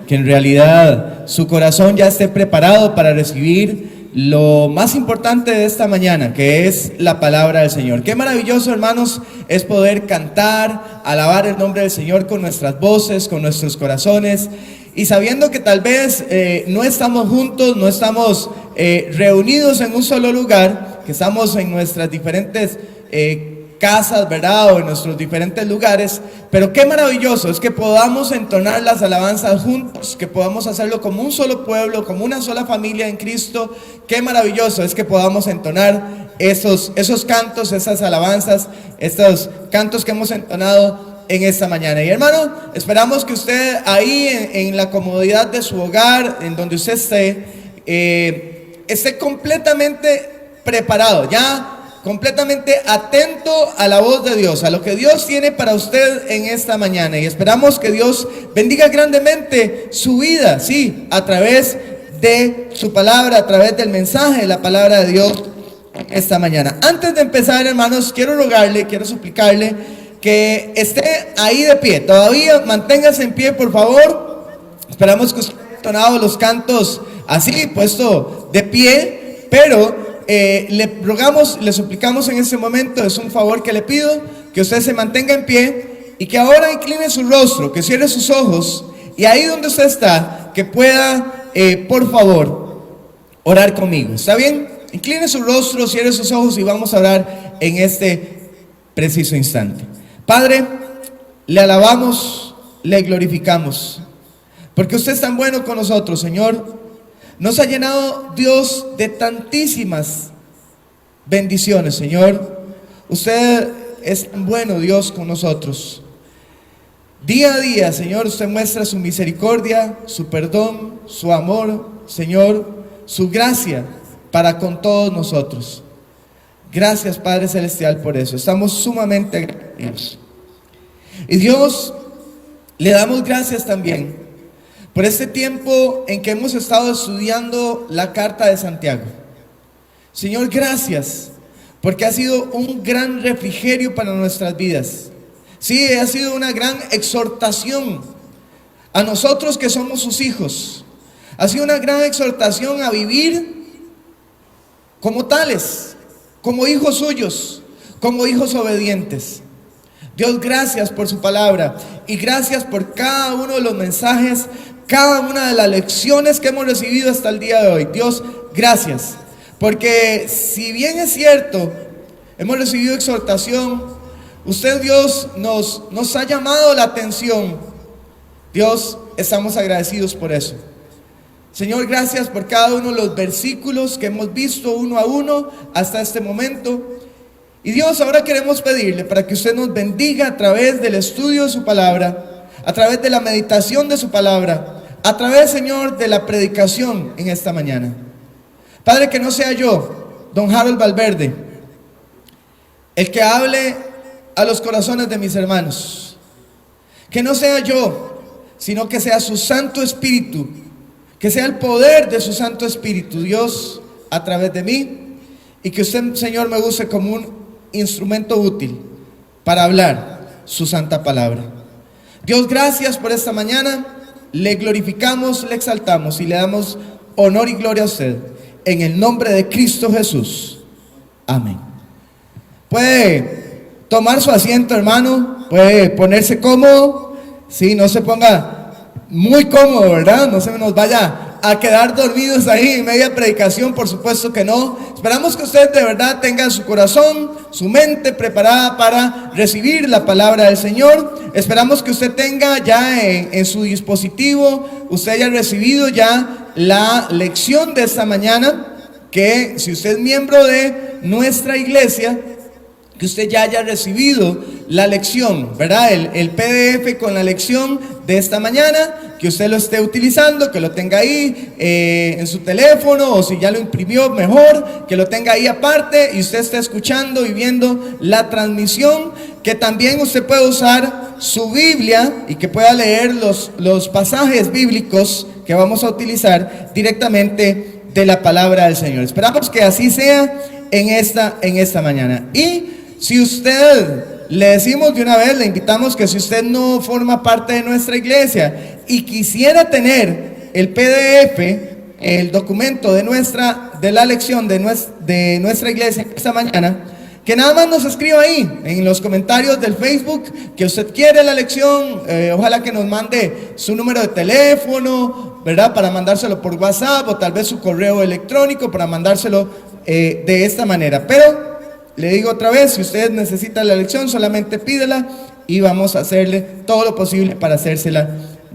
que en realidad su corazón ya esté preparado para recibir lo más importante de esta mañana, que es la palabra del Señor. Qué maravilloso, hermanos, es poder cantar, alabar el nombre del Señor con nuestras voces, con nuestros corazones, y sabiendo que tal vez no estamos juntos, no estamos reunidos en un solo lugar, que estamos en nuestras diferentes casas, ¿verdad? O en nuestros diferentes lugares, pero qué maravilloso es que podamos entonar las alabanzas juntos, que podamos hacerlo como un solo pueblo, como una sola familia en Cristo. Qué maravilloso es que podamos entonar esos cantos, esas alabanzas, estos cantos que hemos entonado en esta mañana. Y hermano, esperamos que usted ahí en la comodidad de su hogar, en donde usted esté completamente preparado, ya completamente atento a la voz de Dios, a lo que Dios tiene para usted en esta mañana. Y esperamos que Dios bendiga grandemente su vida, sí, a través de su palabra, a través del mensaje de la palabra de Dios esta mañana. Antes de empezar, hermanos, quiero suplicarle que esté ahí de pie. Todavía manténgase en pie, por favor. Esperamos que usted haya entonado los cantos así, puesto de pie, pero le suplicamos en este momento, es un favor que le pido, que usted se mantenga en pie y que ahora incline su rostro, que cierre sus ojos, y ahí donde usted está, que pueda, por favor, orar conmigo. ¿Está bien? Incline su rostro, cierre sus ojos y vamos a orar en este preciso instante. Padre, le alabamos, le glorificamos, porque usted es tan bueno con nosotros, Señor. Nos ha llenado Dios de tantísimas bendiciones, Señor. Usted es tan bueno, Dios, con nosotros. Día a día, Señor, usted muestra su misericordia, su perdón, su amor, Señor, su gracia para con todos nosotros. Gracias, Padre Celestial, por eso. Estamos sumamente agradecidos. Y Dios, le damos gracias también por este tiempo en que hemos estado estudiando la carta de Santiago. Señor, gracias, porque ha sido un gran refrigerio para nuestras vidas. Sí, ha sido una gran exhortación a nosotros que somos sus hijos. Ha sido una gran exhortación a vivir como tales, como hijos suyos, como hijos obedientes. Dios, gracias por su palabra y gracias por cada uno de los mensajes, cada una de las lecciones que hemos recibido hasta el día de hoy. Dios, gracias, porque si bien es cierto, hemos recibido exhortación, usted, Dios, nos ha llamado la atención. Dios, estamos agradecidos por eso. Señor, gracias por cada uno de los versículos que hemos visto uno a uno hasta este momento. Y Dios, ahora queremos pedirle para que usted nos bendiga a través del estudio de su palabra, a través de la meditación de su palabra, a través, Señor, de la predicación en esta mañana. Padre, que no sea yo, don Harold Valverde, el que hable a los corazones de mis hermanos. Que no sea yo, sino que sea su Santo Espíritu, que sea el poder de su Santo Espíritu, Dios, a través de mí, y que usted, Señor, me use como un instrumento útil para hablar su santa palabra. Dios, gracias por esta mañana. Le glorificamos, le exaltamos y le damos honor y gloria a usted, en el nombre de Cristo Jesús. Amén. Puede tomar su asiento, hermano, puede ponerse cómodo. Sí, no se ponga muy cómodo, ¿verdad? No se nos vaya a quedar dormidos ahí en media predicación, por supuesto que no. Esperamos que usted de verdad tenga su corazón, su mente preparada para recibir la palabra del Señor. Esperamos que usted tenga ya en su dispositivo, usted haya recibido ya la lección de esta mañana, que si usted es miembro de nuestra iglesia, que usted ya haya recibido la lección, ¿verdad? El PDF con la lección de esta mañana, que usted lo esté utilizando, que lo tenga ahí en su teléfono, o si ya lo imprimió, mejor, que lo tenga ahí aparte y usted esté escuchando y viendo la transmisión, que también usted puede usar su Biblia y que pueda leer los pasajes bíblicos que vamos a utilizar directamente de la palabra del Señor. Esperamos que así sea en esta mañana. Y si usted le decimos de una vez, le invitamos que si usted no forma parte de nuestra iglesia y quisiera tener el PDF, el documento de la lección de nuestra iglesia esta mañana, que nada más nos escriba ahí en los comentarios del Facebook que usted quiere la lección. Ojalá que nos mande su número de teléfono, ¿verdad? Para mandárselo por WhatsApp, o tal vez su correo electrónico para mandárselo de esta manera. Pero le digo otra vez, si usted necesita la lección, solamente pídela y vamos a hacerle todo lo posible para hacérsela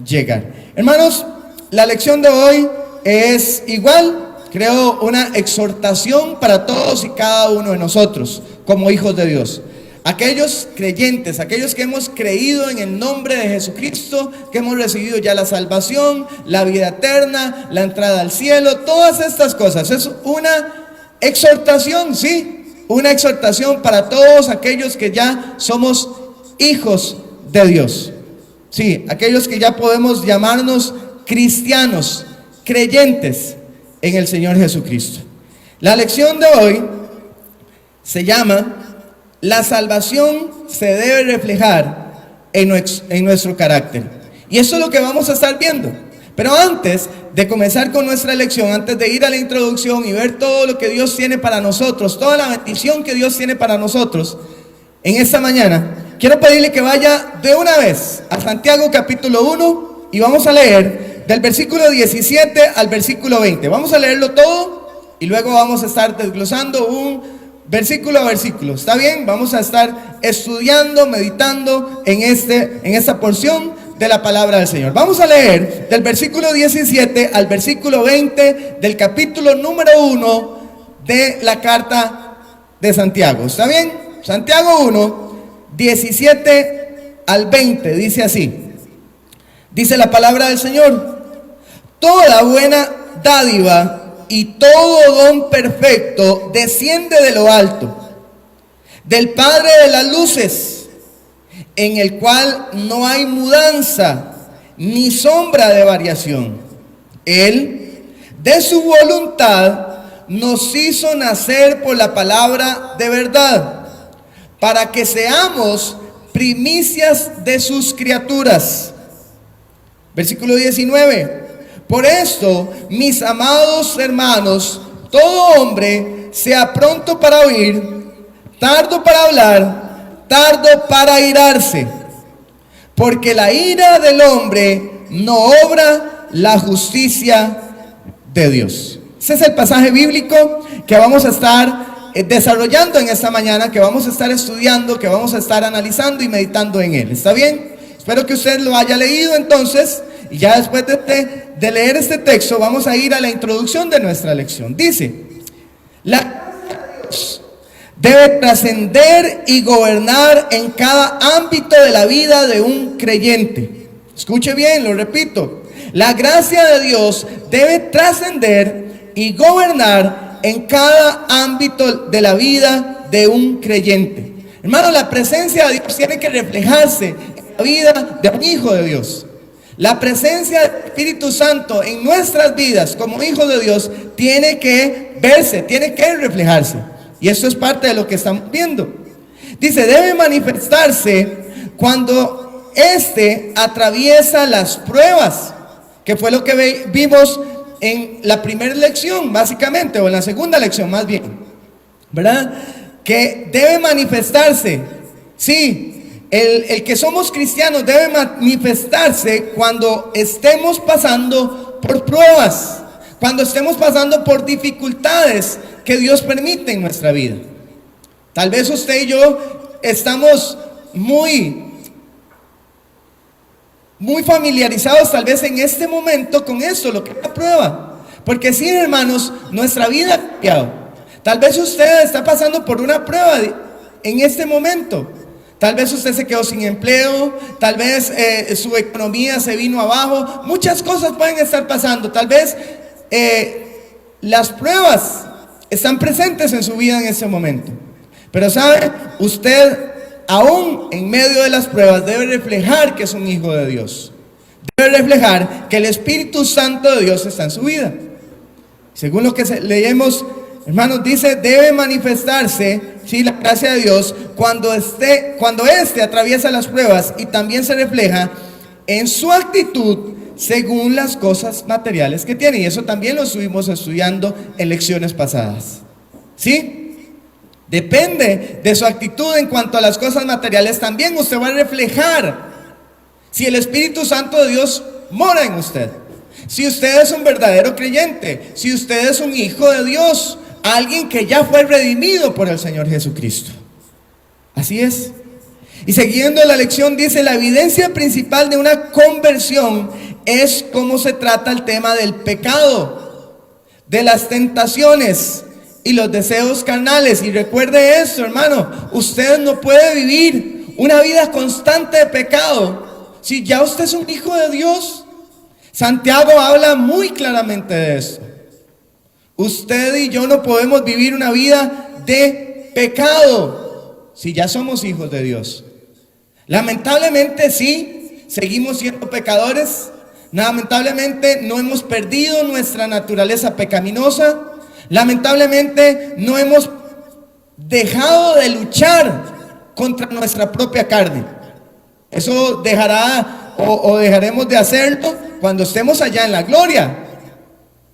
llegar. Hermanos, la lección de hoy es igual, creo, una exhortación para todos y cada uno de nosotros como hijos de Dios. Aquellos creyentes, aquellos que hemos creído en el nombre de Jesucristo, que hemos recibido ya la salvación, la vida eterna, la entrada al cielo, todas estas cosas. Es una exhortación, sí, una exhortación para todos aquellos que ya somos hijos de Dios. Sí, aquellos que ya podemos llamarnos cristianos, creyentes en el Señor Jesucristo. La lección de hoy se llama: la salvación se debe reflejar en nuestro carácter. Y eso es lo que vamos a estar viendo. Pero antes de comenzar con nuestra lección, antes de ir a la introducción y ver todo lo que Dios tiene para nosotros, toda la bendición que Dios tiene para nosotros en esta mañana, quiero pedirle que vaya de una vez a Santiago capítulo 1 y vamos a leer del versículo 17 al versículo 20. Vamos a leerlo todo y luego vamos a estar desglosando un versículo a versículo. ¿Está bien? Vamos a estar estudiando, meditando en esta porción de la palabra del Señor. Vamos a leer del versículo 17 al versículo 20 del capítulo número 1 de la carta de Santiago. ¿Está bien? Santiago 1, 17 al 20, dice así. Dice la palabra del Señor: toda buena dádiva y todo don perfecto desciende de lo alto, del Padre de las luces, en el cual no hay mudanza ni sombra de variación. Él, de su voluntad, nos hizo nacer por la palabra de verdad, para que seamos primicias de sus criaturas. Versículo 19. Por esto, mis amados hermanos, todo hombre sea pronto para oír, tardo para hablar, tardo para irarse, porque la ira del hombre no obra la justicia de Dios. Ese es el pasaje bíblico que vamos a estar desarrollando en esta mañana, que vamos a estar estudiando, que vamos a estar analizando y meditando en él. ¿Está bien? Espero que usted lo haya leído entonces. Y ya después de leer este texto, vamos a ir a la introducción de nuestra lección. Dice: la gracia de Dios debe trascender y gobernar en cada ámbito de la vida de un creyente. Escuche bien, lo repito. La gracia de Dios debe trascender y gobernar en cada ámbito de la vida de un creyente. Hermano, la presencia de Dios tiene que reflejarse en la vida de un hijo de Dios. La presencia del Espíritu Santo en nuestras vidas como hijos de Dios tiene que verse, tiene que reflejarse. Y eso es parte de lo que estamos viendo. Dice: debe manifestarse cuando éste atraviesa las pruebas, que fue lo que vimos en la primera lección, básicamente, o en la segunda lección más bien, ¿verdad? Que debe manifestarse, sí. El que somos cristianos debe manifestarse cuando estemos pasando por pruebas, cuando estemos pasando por dificultades que Dios permite en nuestra vida. Tal vez usted y yo estamos muy familiarizados tal vez en este momento con esto, lo que es la prueba. Porque sí, hermanos, nuestra vida ha cambiado. Tal vez usted está pasando por una prueba en este momento. Tal vez usted se quedó sin empleo, tal vez su economía se vino abajo, muchas cosas pueden estar pasando. Tal vez las pruebas están presentes en su vida en ese momento. Pero sabe, usted aún en medio de las pruebas debe reflejar que es un hijo de Dios. Debe reflejar que el Espíritu Santo de Dios está en su vida. Según lo que leemos hermanos, dice, debe manifestarse, sí, la gracia de Dios cuando éste atraviesa las pruebas y también se refleja en su actitud según las cosas materiales que tiene. Y eso también lo estuvimos estudiando en lecciones pasadas. ¿Sí? Depende de su actitud en cuanto a las cosas materiales. También usted va a reflejar si el Espíritu Santo de Dios mora en usted. Si usted es un verdadero creyente, si usted es un hijo de Dios, alguien que ya fue redimido por el Señor Jesucristo. Así es. Y siguiendo la lección dice, la evidencia principal de una conversión es cómo se trata el tema del pecado, de las tentaciones y los deseos carnales. Y recuerde esto, hermano, usted no puede vivir una vida constante de pecado si ya usted es un hijo de Dios. Santiago habla muy claramente de esto. Usted y yo no podemos vivir una vida de pecado si ya somos hijos de Dios. Lamentablemente sí, seguimos siendo pecadores. Lamentablemente no hemos perdido nuestra naturaleza pecaminosa. Lamentablemente no hemos dejado de luchar contra nuestra propia carne. Eso dejará o dejaremos de hacerlo cuando estemos allá en la gloria.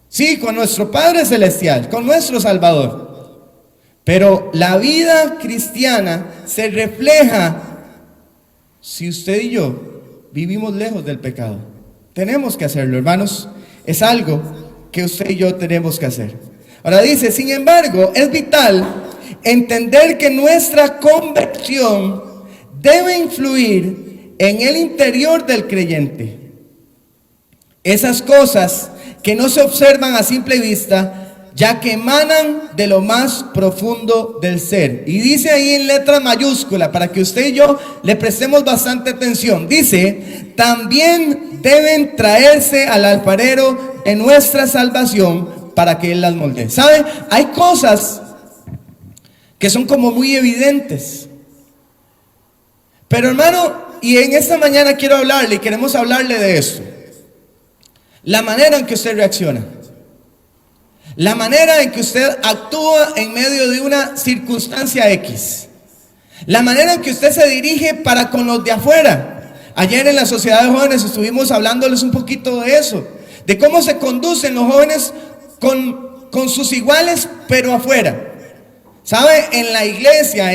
Sí, con nuestro Padre Celestial, con nuestro Salvador. Pero la vida cristiana se refleja si usted y yo vivimos lejos del pecado. Tenemos que hacerlo, hermanos. Es algo que usted y yo tenemos que hacer. Ahora dice, sin embargo, es vital entender que nuestra conversión debe influir en el interior del creyente. Esas cosas que no se observan a simple vista, ya que emanan de lo más profundo del ser. Y dice ahí en letra mayúscula, para que usted y yo le prestemos bastante atención. Dice, también deben traerse al alfarero de nuestra salvación para que Él las moldee. ¿Sabe? Hay cosas que son como muy evidentes. Pero hermano, y en esta mañana quiero hablarle, y queremos hablarle de esto. La manera en que usted reacciona. La manera en que usted actúa en medio de una circunstancia X. La manera en que usted se dirige para con los de afuera. Ayer en la sociedad de jóvenes estuvimos hablándoles un poquito de eso. De cómo se conducen los jóvenes con sus iguales, pero afuera. ¿Sabe? En la iglesia,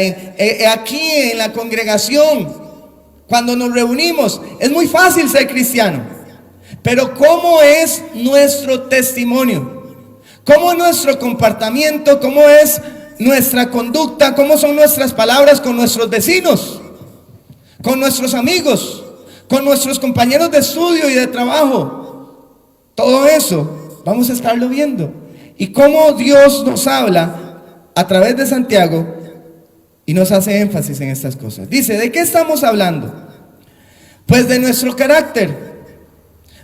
aquí en la congregación, cuando nos reunimos, es muy fácil ser cristiano. Pero ¿cómo es nuestro testimonio? ¿Cómo es nuestro comportamiento? ¿Cómo es nuestra conducta? ¿Cómo son nuestras palabras con nuestros vecinos? Con nuestros amigos, con nuestros compañeros de estudio y de trabajo. Todo eso vamos a estarlo viendo. Y cómo Dios nos habla a través de Santiago y nos hace énfasis en estas cosas. Dice, ¿de qué estamos hablando? Pues de nuestro carácter,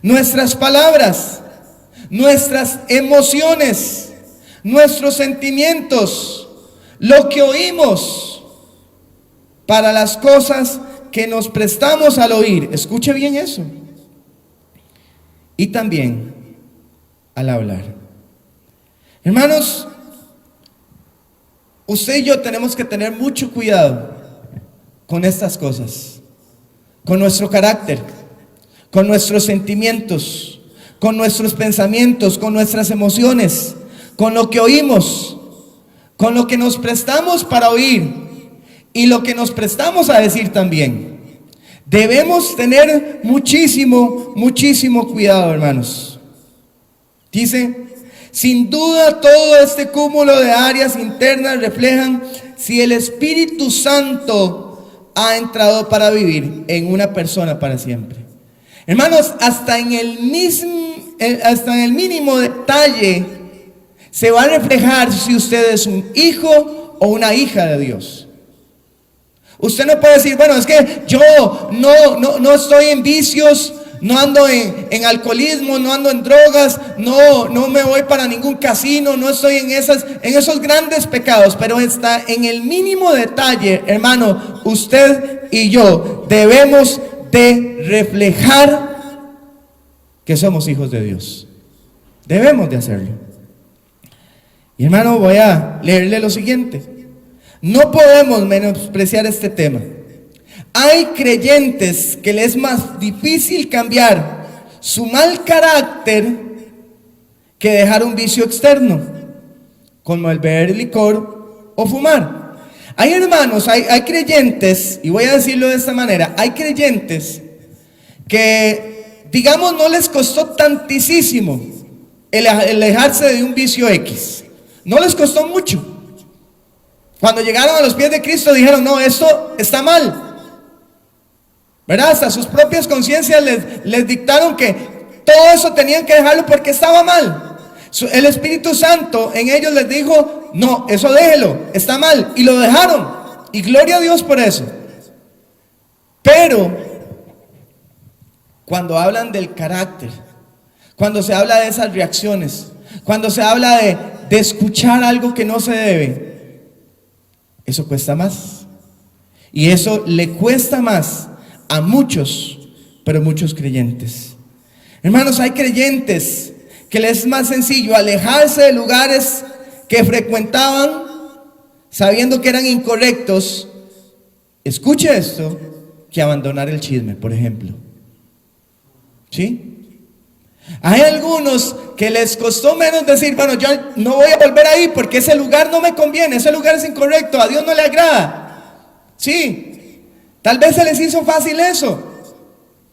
nuestras palabras, nuestras emociones, nuestros sentimientos, lo que oímos, para las cosas que nos prestamos al oír. Escuche bien eso. Y también al hablar. Hermanos, usted y yo tenemos que tener mucho cuidado con estas cosas, con nuestro carácter, con nuestros sentimientos, con nuestros pensamientos, con nuestras emociones, con lo que oímos, con lo que nos prestamos para oír y lo que nos prestamos a decir también. Debemos tener muchísimo, muchísimo cuidado, hermanos. Dice, sin duda todo este cúmulo de áreas internas reflejan si el Espíritu Santo ha entrado para vivir en una persona para siempre. Hermanos, hasta en el mínimo detalle se va a reflejar si usted es un hijo o una hija de Dios. Usted no puede decir, bueno, es que yo no estoy en vicios, no ando en alcoholismo, no ando en drogas, no me voy para ningún casino, no estoy en esos grandes pecados, pero está en el mínimo detalle, hermano, usted y yo debemos de reflejar que somos hijos de Dios. Debemos de hacerlo. Y hermano, voy a leerle lo siguiente. No podemos menospreciar este tema. Hay creyentes que les es más difícil cambiar su mal carácter que dejar un vicio externo, como el beber licor o fumar. Hay hermanos, hay creyentes, y voy a decirlo de esta manera, hay creyentes que, digamos, no les costó tantísimo el alejarse de un vicio X. No les costó mucho. Cuando llegaron a los pies de Cristo dijeron, no, esto está mal. ¿Verdad? Hasta sus propias conciencias les dictaron que todo eso tenían que dejarlo porque estaba mal. El Espíritu Santo en ellos les dijo, no, eso déjelo, está mal. Y lo dejaron. Y gloria a Dios por eso. Pero cuando hablan del carácter, cuando se habla de esas reacciones, cuando se habla de escuchar algo que no se debe, eso cuesta más. Y eso le cuesta más a muchos, pero muchos creyentes. Hermanos, hay creyentes que les es más sencillo alejarse de lugares que frecuentaban sabiendo que eran incorrectos. Escuche esto, que abandonar el chisme, por ejemplo. ¿Sí? Hay algunos que les costó menos decir, bueno, yo no voy a volver ahí porque ese lugar no me conviene, ese lugar es incorrecto, a Dios no le agrada. Sí, tal vez se les hizo fácil eso,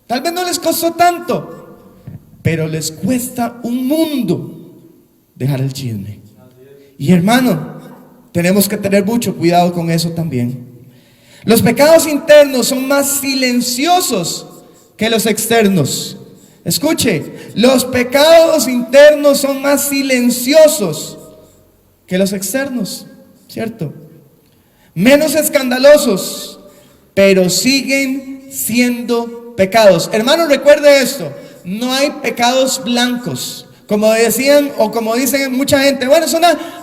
tal vez no les costó tanto, pero les cuesta un mundo dejar el chisme. Y hermano, tenemos que tener mucho cuidado con eso también. Los pecados internos son más silenciosos que los externos. Escuche, los pecados internos son más silenciosos que los externos, ¿cierto? Menos escandalosos, pero siguen siendo pecados. Hermano, recuerde esto, no hay pecados blancos, como decían o como dicen mucha gente. Bueno,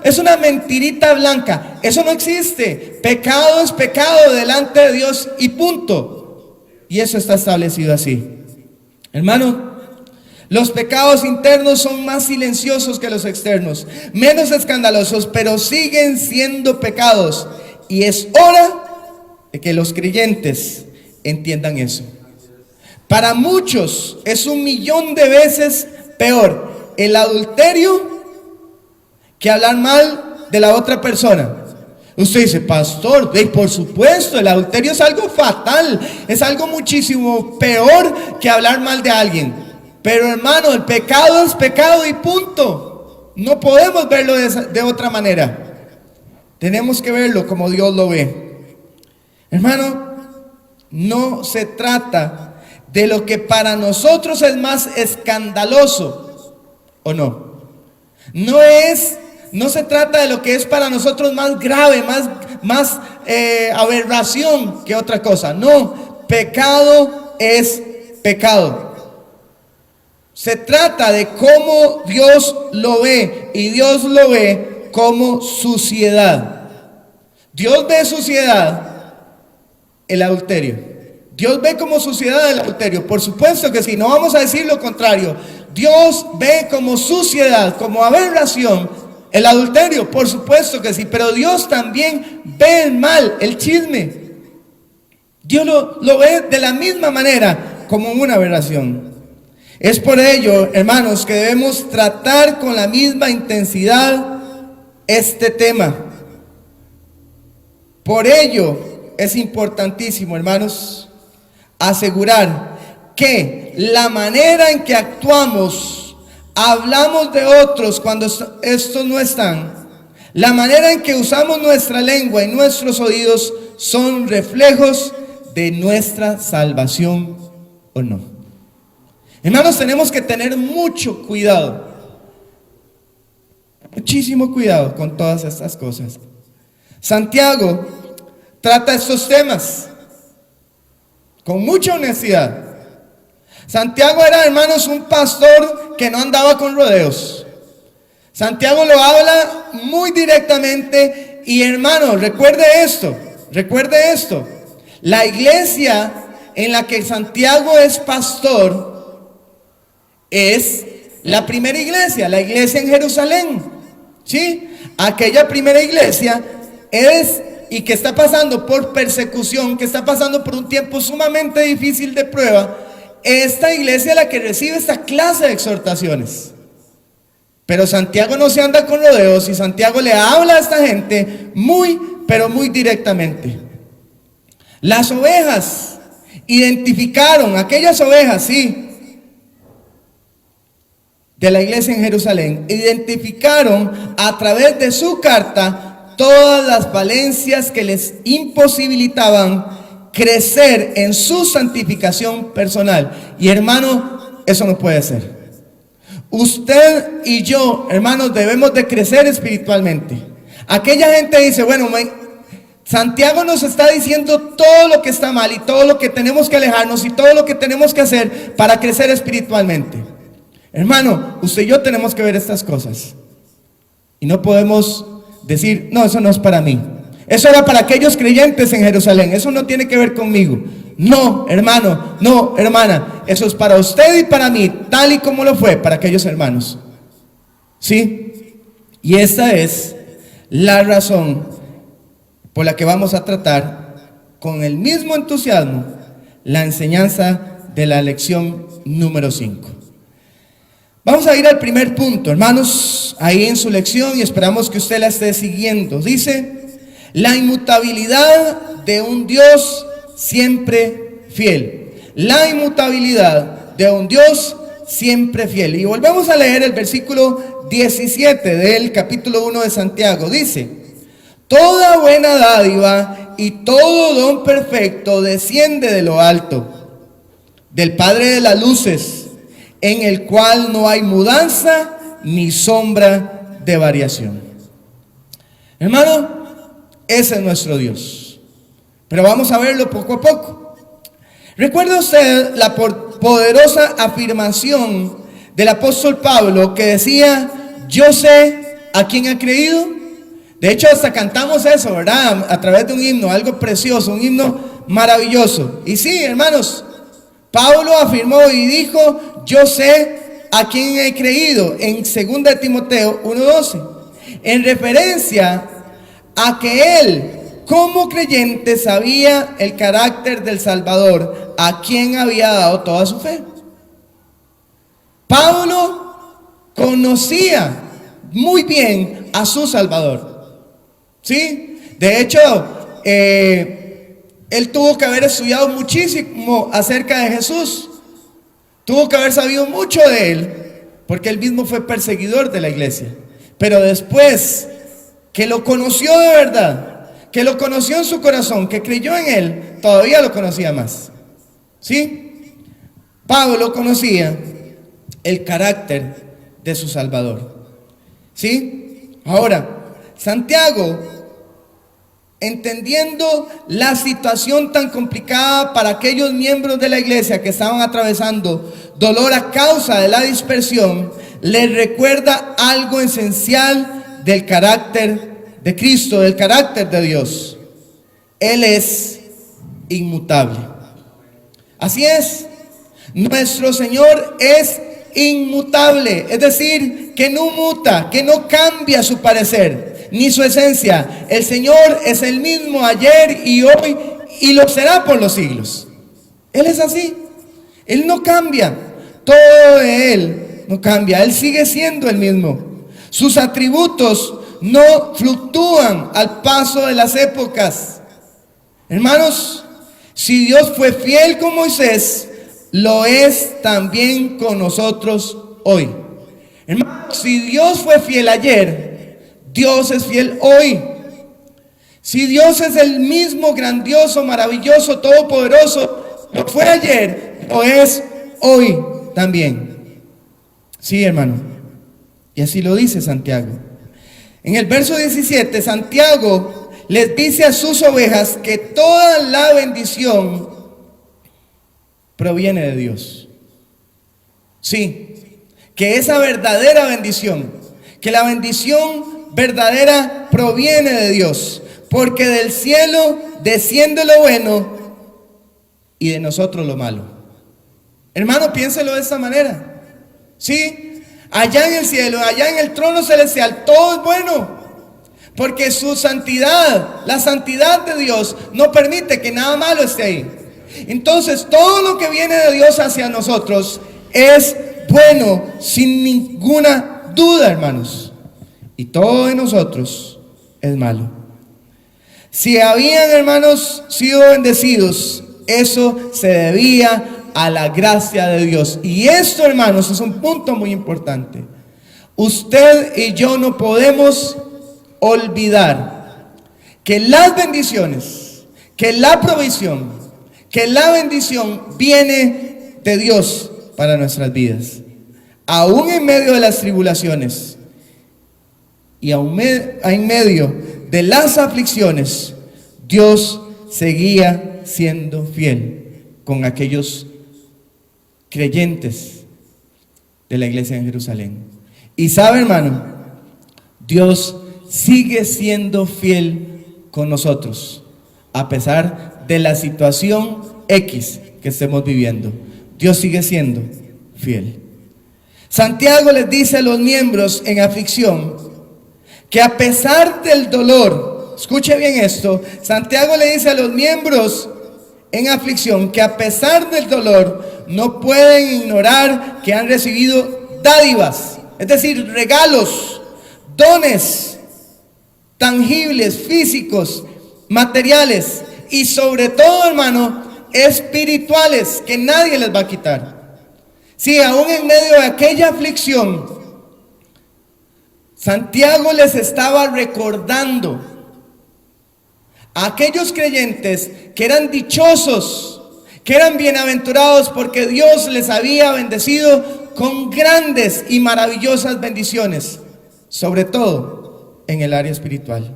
es una mentirita blanca. Eso no existe. Pecado es pecado delante de Dios y punto. Y eso está establecido así. Hermano, los pecados internos son más silenciosos que los externos, menos escandalosos, pero siguen siendo pecados. Y es hora de que los creyentes entiendan eso. Para muchos es 1.000.000 de veces peor el adulterio que hablar mal de la otra persona. Usted dice, pastor, por supuesto, el adulterio es algo fatal, es algo muchísimo peor que hablar mal de alguien. Pero hermano, el pecado es pecado y punto. No podemos verlo de otra manera. Tenemos que verlo como Dios lo ve. Hermano, no se trata de lo que para nosotros es más escandaloso, ¿o no? No se trata de lo que es para nosotros más grave, más aberración que otra cosa. No, pecado es pecado. Se trata de cómo Dios lo ve, y Dios lo ve como suciedad. Dios ve suciedad el adulterio. Dios ve como suciedad el adulterio. Por supuesto que sí, no vamos a decir lo contrario. Dios ve como suciedad, como aberración el adulterio, por supuesto que sí. Pero Dios también ve el mal, el chisme. Dios lo ve de la misma manera, como una aberración. Es por ello, hermanos, que debemos tratar con la misma intensidad este tema. Por ello es importantísimo, hermanos, asegurar que la manera en que actuamos, hablamos de otros cuando estos no están, la manera en que usamos nuestra lengua y nuestros oídos son reflejos de nuestra salvación o no. Hermanos, tenemos que tener mucho cuidado, muchísimo cuidado con todas estas cosas. Santiago trata estos temas con mucha honestidad. Santiago era, hermanos, un pastor que no andaba con rodeos. Santiago lo habla muy directamente. Y hermano, recuerde esto. La iglesia en la que Santiago es pastor es la primera iglesia, la iglesia en Jerusalén. ¿Sí? aquella primera iglesia y que está pasando por persecución, que está pasando por un tiempo sumamente difícil de prueba, esta iglesia es la que recibe esta clase de exhortaciones. Pero Santiago no se anda con rodeos y Santiago le habla a esta gente muy, pero muy directamente. Las ovejas identificaron, aquellas ovejas, sí, de la iglesia en Jerusalén, identificaron a través de su carta todas las falencias que les imposibilitaban crecer en su santificación personal. Y hermano, eso no puede ser. Usted y yo, hermanos, debemos de crecer espiritualmente. Aquella gente dice, bueno, Santiago nos está diciendo todo lo que está mal y todo lo que tenemos que alejarnos y todo lo que tenemos que hacer para crecer espiritualmente. Hermano, usted y yo tenemos que ver estas cosas. Y no podemos decir, no, eso no es para mí. Eso era para aquellos creyentes en Jerusalén. Eso no tiene que ver conmigo. No, hermano, no, hermana. Eso es para usted y para mí, tal y como lo fue para aquellos hermanos. ¿Sí? Y esta es la razón por la que vamos a tratar con el mismo entusiasmo la enseñanza de la lección número 5. Vamos a ir al primer punto, hermanos, ahí en su lección, y esperamos que usted la esté siguiendo. Dice: la inmutabilidad de un Dios siempre fiel. La inmutabilidad de un Dios siempre fiel. Y volvemos a leer el versículo 17 del capítulo 1 de Santiago. Dice: toda buena dádiva y todo don perfecto desciende de lo alto, del Padre de las luces, en el cual no hay mudanza ni sombra de variación. Hermano, ese es nuestro Dios. Pero vamos a verlo poco a poco. ¿Recuerda usted la poderosa afirmación del apóstol Pablo que decía: yo sé a quién ha creído? De hecho, hasta cantamos eso, ¿verdad? A través de un himno, algo precioso, un himno maravilloso. Y sí, hermanos, Pablo afirmó y dijo: yo sé a quién he creído, en 2 de Timoteo 1:12, en referencia a que él, como creyente, sabía el carácter del Salvador, a quien había dado toda su fe. Pablo conocía muy bien a su Salvador. ¿Sí? De hecho, él tuvo que haber estudiado muchísimo acerca de Jesús. Tuvo que haber sabido mucho de él, porque él mismo fue perseguidor de la iglesia. Pero después que lo conoció de verdad, que lo conoció en su corazón, que creyó en él, todavía lo conocía más. ¿Sí? Pablo conocía el carácter de su Salvador. ¿Sí? Ahora, Santiago, entendiendo la situación tan complicada para aquellos miembros de la iglesia que estaban atravesando dolor a causa de la dispersión, les recuerda algo esencial del carácter de Cristo, del carácter de Dios. Él es inmutable. Así es, nuestro Señor es inmutable, es decir, que no muta, que no cambia su parecer ni su esencia. El Señor es el mismo ayer y hoy y lo será por los siglos. Él es así, Él no cambia, todo de Él no cambia, Él sigue siendo el mismo. Sus atributos no fluctúan al paso de las épocas. Hermanos, si Dios fue fiel con Moisés, lo es también con nosotros hoy. Hermanos, si Dios fue fiel ayer, Dios es fiel hoy. Si Dios es el mismo grandioso, maravilloso, todopoderoso, lo fue ayer, lo es hoy también. Sí, hermano. Y así lo dice Santiago. En el verso 17, Santiago les dice a sus ovejas que toda la bendición proviene de Dios. Sí, que esa verdadera bendición, que la bendición verdadera proviene de Dios, porque del cielo desciende lo bueno y de nosotros lo malo. Hermano, piénselo de esta manera. Sí, allá en el cielo, allá en el trono celestial, todo es bueno. Porque su santidad, la santidad de Dios, no permite que nada malo esté ahí. Entonces, todo lo que viene de Dios hacia nosotros es bueno, sin ninguna duda, hermanos. Y todo de nosotros es malo. Si habían, hermanos, sido bendecidos, eso se debía a la gracia de Dios. Y esto, hermanos, es un punto muy importante. Usted y yo no podemos olvidar que las bendiciones, que la provisión, que la bendición viene de Dios para nuestras vidas. Aún en medio de las tribulaciones y aún en medio de las aflicciones, Dios seguía siendo fiel con aquellos creyentes de la iglesia en Jerusalén. Y sabe, hermano, Dios sigue siendo fiel con nosotros, a pesar de la situación X que estemos viviendo. Dios sigue siendo fiel. Santiago les dice a los miembros en aflicción que a pesar del dolor, escuche bien esto, Santiago le dice a los miembros en aflicción que a pesar del dolor no pueden ignorar que han recibido dádivas, es decir, regalos, dones tangibles, físicos, materiales y sobre todo, hermano, espirituales que nadie les va a quitar. Sí, aún en medio de aquella aflicción, Santiago les estaba recordando a aquellos creyentes que eran dichosos, que eran bienaventurados porque Dios les había bendecido con grandes y maravillosas bendiciones, sobre todo en el área espiritual.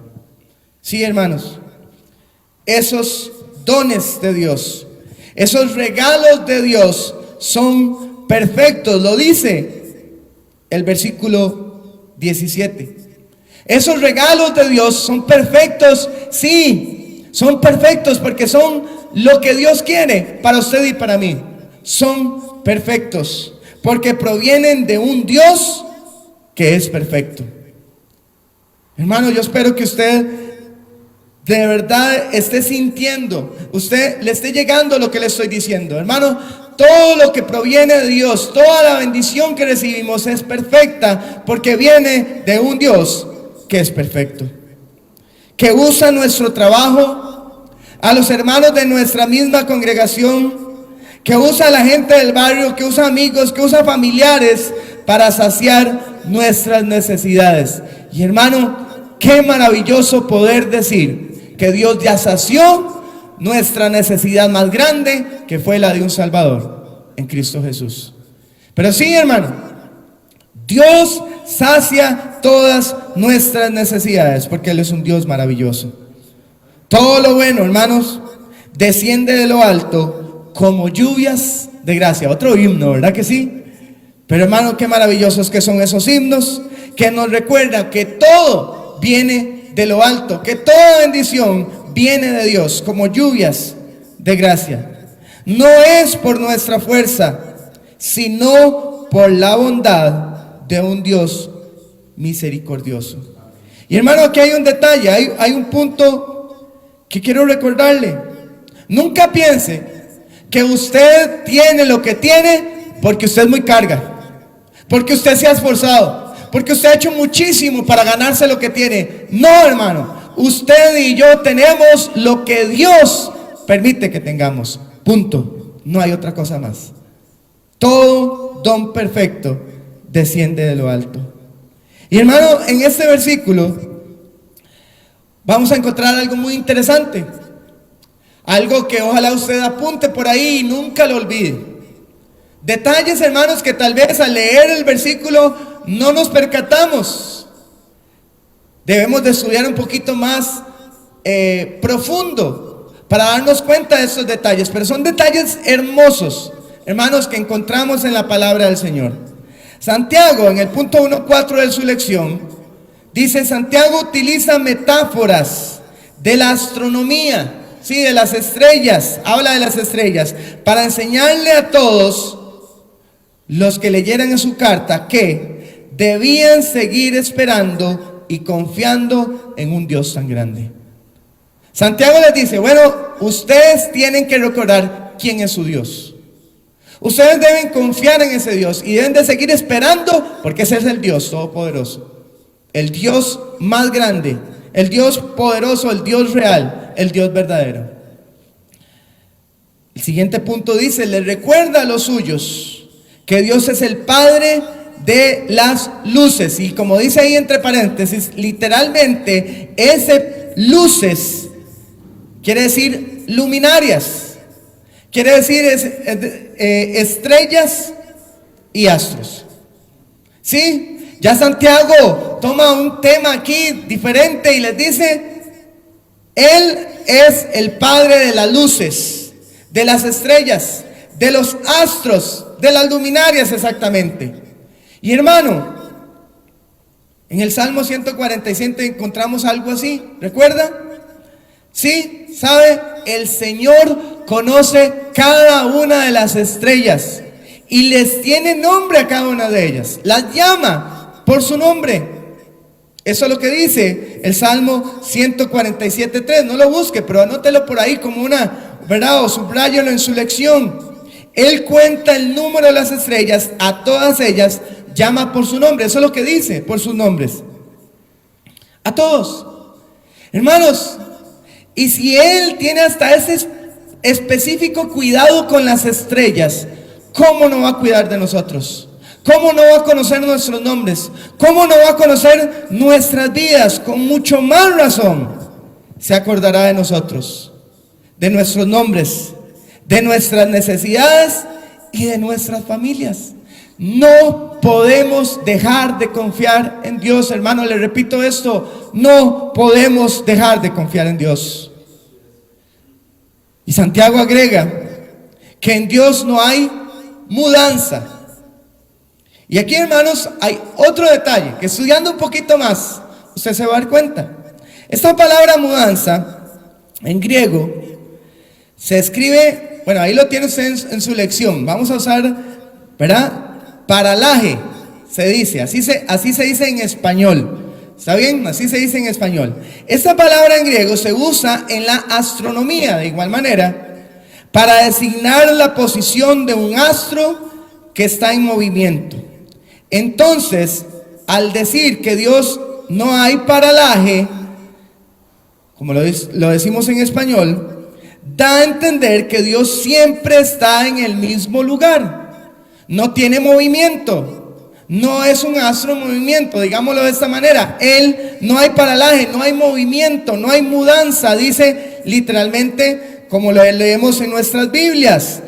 Sí, hermanos, esos dones de Dios, esos regalos de Dios son perfectos, lo dice el versículo 17. Esos regalos de Dios son perfectos, sí, son perfectos porque son lo que Dios quiere para usted y para mí. Son perfectos porque provienen de un Dios que es perfecto. Hermano, yo espero que usted de verdad esté sintiendo, usted le esté llegando lo que le estoy diciendo. Hermano, todo lo que proviene de Dios, toda la bendición que recibimos es perfecta porque viene de un Dios que es perfecto, que usa nuestro trabajo, a los hermanos de nuestra misma congregación, que usa a la gente del barrio, que usa amigos, que usa familiares para saciar nuestras necesidades. Y hermano, qué maravilloso poder decir que Dios ya sació nuestra necesidad más grande, que fue la de un Salvador en Cristo Jesús. Pero sí, hermano, Dios sacia todas nuestras necesidades porque Él es un Dios maravilloso. Todo lo bueno, hermanos, desciende de lo alto como lluvias de gracia. Otro himno, ¿verdad que sí? Pero hermano, qué maravillosos que son esos himnos que nos recuerdan que todo viene de lo alto, que toda bendición viene de Dios como lluvias de gracia. No es por nuestra fuerza, sino por la bondad de un Dios misericordioso. Y hermano, aquí hay un detalle, hay un punto que quiero recordarle. Nunca piense que usted tiene lo que tiene porque usted es muy carga, porque usted se ha esforzado, porque usted ha hecho muchísimo para ganarse lo que tiene. No, hermano, usted y yo tenemos lo que Dios permite que tengamos. Punto. No hay otra cosa más. Todo don perfecto desciende de lo alto. Y hermano, en este versículo vamos a encontrar algo muy interesante. Algo que ojalá usted apunte por ahí y nunca lo olvide. Detalles, hermanos, que tal vez al leer el versículo no nos percatamos. Debemos de estudiar un poquito más profundo para darnos cuenta de estos detalles. Pero son detalles hermosos, hermanos, que encontramos en la palabra del Señor. Santiago, en el punto 1.4 de su lección, dice: Santiago utiliza metáforas de la astronomía, sí, de las estrellas, habla de las estrellas, para enseñarle a todos los que leyeran en su carta que debían seguir esperando y confiando en un Dios tan grande. Santiago les dice, bueno, ustedes tienen que recordar quién es su Dios. Ustedes deben confiar en ese Dios y deben de seguir esperando, porque ese es el Dios todopoderoso, el Dios más grande, el Dios poderoso, el Dios real, el Dios verdadero. El siguiente punto dice, les recuerda a los suyos que Dios es el Padre de las luces. Y como dice ahí entre paréntesis, literalmente ese luces quiere decir luminarias. Quiere decir estrellas y astros. ¿Sí? Ya Santiago toma un tema aquí diferente y les dice, Él es el Padre de las luces, de las estrellas, de los astros, de las luminarias exactamente. Y hermano, en el Salmo 147 encontramos algo así, ¿recuerda? Sí, ¿sabe? El Señor conoce cada una de las estrellas y les tiene nombre a cada una de ellas. Las llama por su nombre. Eso es lo que dice el Salmo 147:3. No lo busque, pero anótelo por ahí como una, ¿verdad? O subráyelo en su lección. Él cuenta el número de las estrellas, a todas ellas llama por su nombre. Eso es lo que dice, por sus nombres. A todos. Hermanos, y si Él tiene hasta ese específico cuidado con las estrellas, ¿cómo no va a cuidar de nosotros? ¿Cómo no va a conocer nuestros nombres? ¿Cómo no va a conocer nuestras vidas? Con mucho más razón se acordará de nosotros, de nuestros nombres, de nuestras necesidades y de nuestras familias. No podemos dejar de confiar en Dios, hermano. Le repito esto, no podemos dejar de confiar en Dios. Y Santiago agrega que en Dios no hay mudanza. Y aquí, hermanos, hay otro detalle que estudiando un poquito más, usted se va a dar cuenta. Esta palabra mudanza, en griego, se escribe, bueno, ahí lo tiene usted en su lección. Vamos a usar, ¿verdad? Paralaje, se dice, así se dice en español. ¿Está bien? Así se dice en español. Esta palabra en griego se usa en la astronomía, de igual manera, para designar la posición de un astro que está en movimiento. Entonces, al decir que Dios no hay paralaje, como lo decimos en español, da a entender que Dios siempre está en el mismo lugar. No tiene movimiento. No es un astro en movimiento, digámoslo de esta manera. Él no hay paralaje, no hay movimiento, no hay mudanza. Dice literalmente como lo leemos en nuestras Biblias.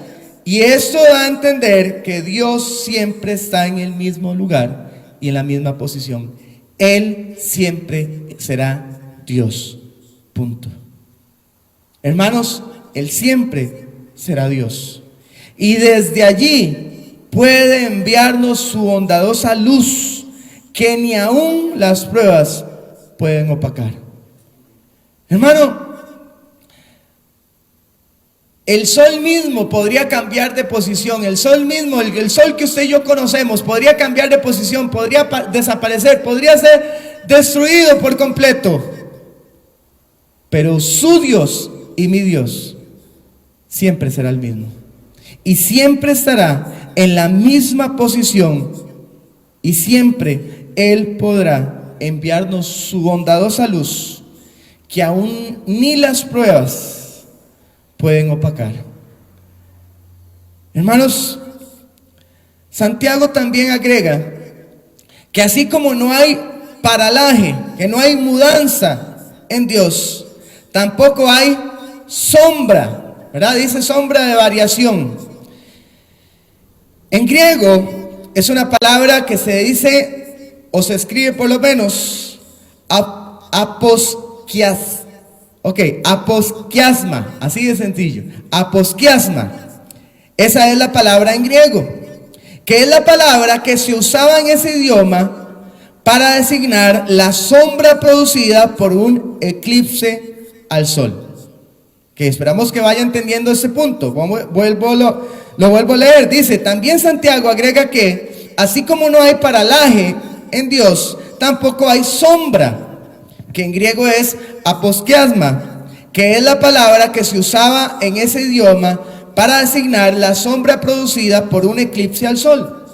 Y esto da a entender que Dios siempre está en el mismo lugar y en la misma posición. Él siempre será Dios. Punto. Hermanos, Él siempre será Dios. Y desde allí puede enviarnos su bondadosa luz que ni aún las pruebas pueden opacar. Hermano, el sol mismo podría cambiar de posición. El sol mismo, el sol que usted y yo conocemos, podría cambiar de posición, podría desaparecer, podría ser destruido por completo. Pero su Dios y mi Dios siempre será el mismo. Y siempre estará en la misma posición. Y siempre Él podrá enviarnos su bondadosa luz que aún ni las pruebas pueden opacar. Hermanos, Santiago también agrega que así como no hay paralaje, que no hay mudanza en Dios, tampoco hay sombra, ¿verdad? Dice sombra de variación. En griego es una palabra que se dice o se escribe por lo menos aposkiasma, así de sencillo, aposkiasma. Esa es la palabra en griego, que es la palabra que se usaba en ese idioma para designar la sombra producida por un eclipse al sol. Que esperamos que vaya entendiendo ese punto. Lo vuelvo a leer. Dice, también Santiago agrega que así como no hay paralaje en Dios, tampoco hay sombra, que en griego es aposkiasma, que es la palabra que se usaba en ese idioma para designar la sombra producida por un eclipse al sol.